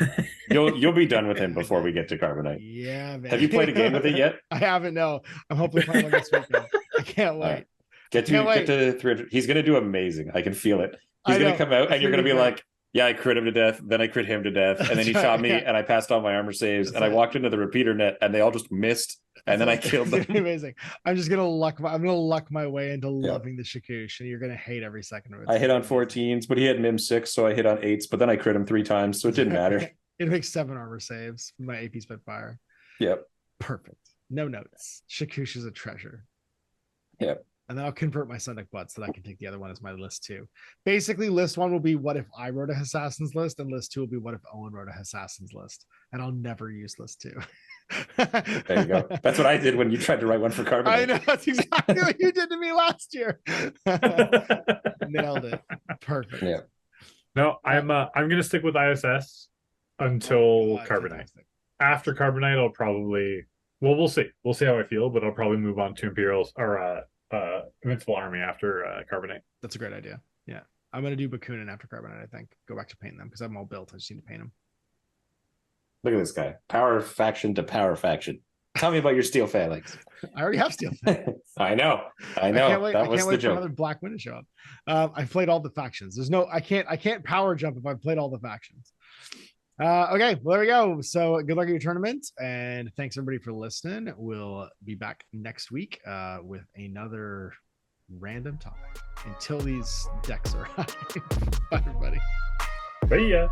Speaker 4: you'll be done with him before we get to Carbonite.
Speaker 2: Yeah, man.
Speaker 4: Have you played a game with it yet?
Speaker 2: I haven't. No, I'm hopefully playing one this weekend. I can't wait.
Speaker 4: right. Get
Speaker 2: Can't wait.
Speaker 4: to 300. He's going to do amazing. I can feel it. He's
Speaker 2: I
Speaker 4: going
Speaker 2: know.
Speaker 4: to come out
Speaker 2: It's
Speaker 4: and you're going to
Speaker 2: gonna
Speaker 4: be
Speaker 2: be great.
Speaker 4: like, yeah, I crit him to death. Then I crit him to death. And then he
Speaker 2: That's
Speaker 4: shot
Speaker 2: right,
Speaker 4: me
Speaker 2: yeah.
Speaker 4: and I passed all my armor saves.
Speaker 2: That's
Speaker 4: And I
Speaker 2: right.
Speaker 4: walked into the repeater net and they all just missed. And then I killed
Speaker 2: It's gonna
Speaker 4: them.
Speaker 2: be amazing. I'm gonna luck my way into
Speaker 4: Yeah.
Speaker 2: loving the Shakoosh, and you're gonna hate every second of it.
Speaker 4: I hit on 14s, but he had Mim 6, so I hit on 8s, but then I crit him 3 times, so it didn't matter.
Speaker 2: It makes 7 armor saves with my AP Spitfire.
Speaker 4: Yep.
Speaker 2: Perfect. No notes. Shakoosh is a treasure.
Speaker 4: Yep.
Speaker 2: And then I'll convert my Sonic Butt so that I can take the other one as my list 2. Basically, list 1 will be what if I wrote a Assassin's list, and list 2 will be what if Owen wrote a Assassin's list. And I'll never use list 2.
Speaker 4: There you go. That's what I did when you tried to write one for Carbonite.
Speaker 2: I know. That's exactly what you did to me last year. Nailed it. Perfect.
Speaker 4: Yeah.
Speaker 3: No, I'm gonna stick with ISS until
Speaker 2: God,
Speaker 3: Carbonite.
Speaker 2: fantastic.
Speaker 3: After Carbonite, I'll probably we'll see. We'll see how I feel, but I'll probably move on to Imperials or Invincible Army after Carbonite.
Speaker 2: That's a great idea. Yeah. I'm gonna do Bakunin after Carbonite, I think. Go back to painting them because I'm all built. I just need to paint them.
Speaker 4: Look at this guy. Power faction to power faction. Tell me about your steel phalanx.
Speaker 2: I already have steel.
Speaker 4: I know.
Speaker 2: I can't wait.
Speaker 4: That
Speaker 2: I
Speaker 4: was
Speaker 2: can't
Speaker 4: the
Speaker 2: wait for
Speaker 4: joke.
Speaker 2: another Black Wind to show up. I've played all the factions. I can't power jump if I've played all the factions. Okay, well, there we go. So good luck at your tournament, and thanks everybody for listening. We'll be back next week with another random topic until these decks arrive. Bye, everybody.
Speaker 3: But yeah.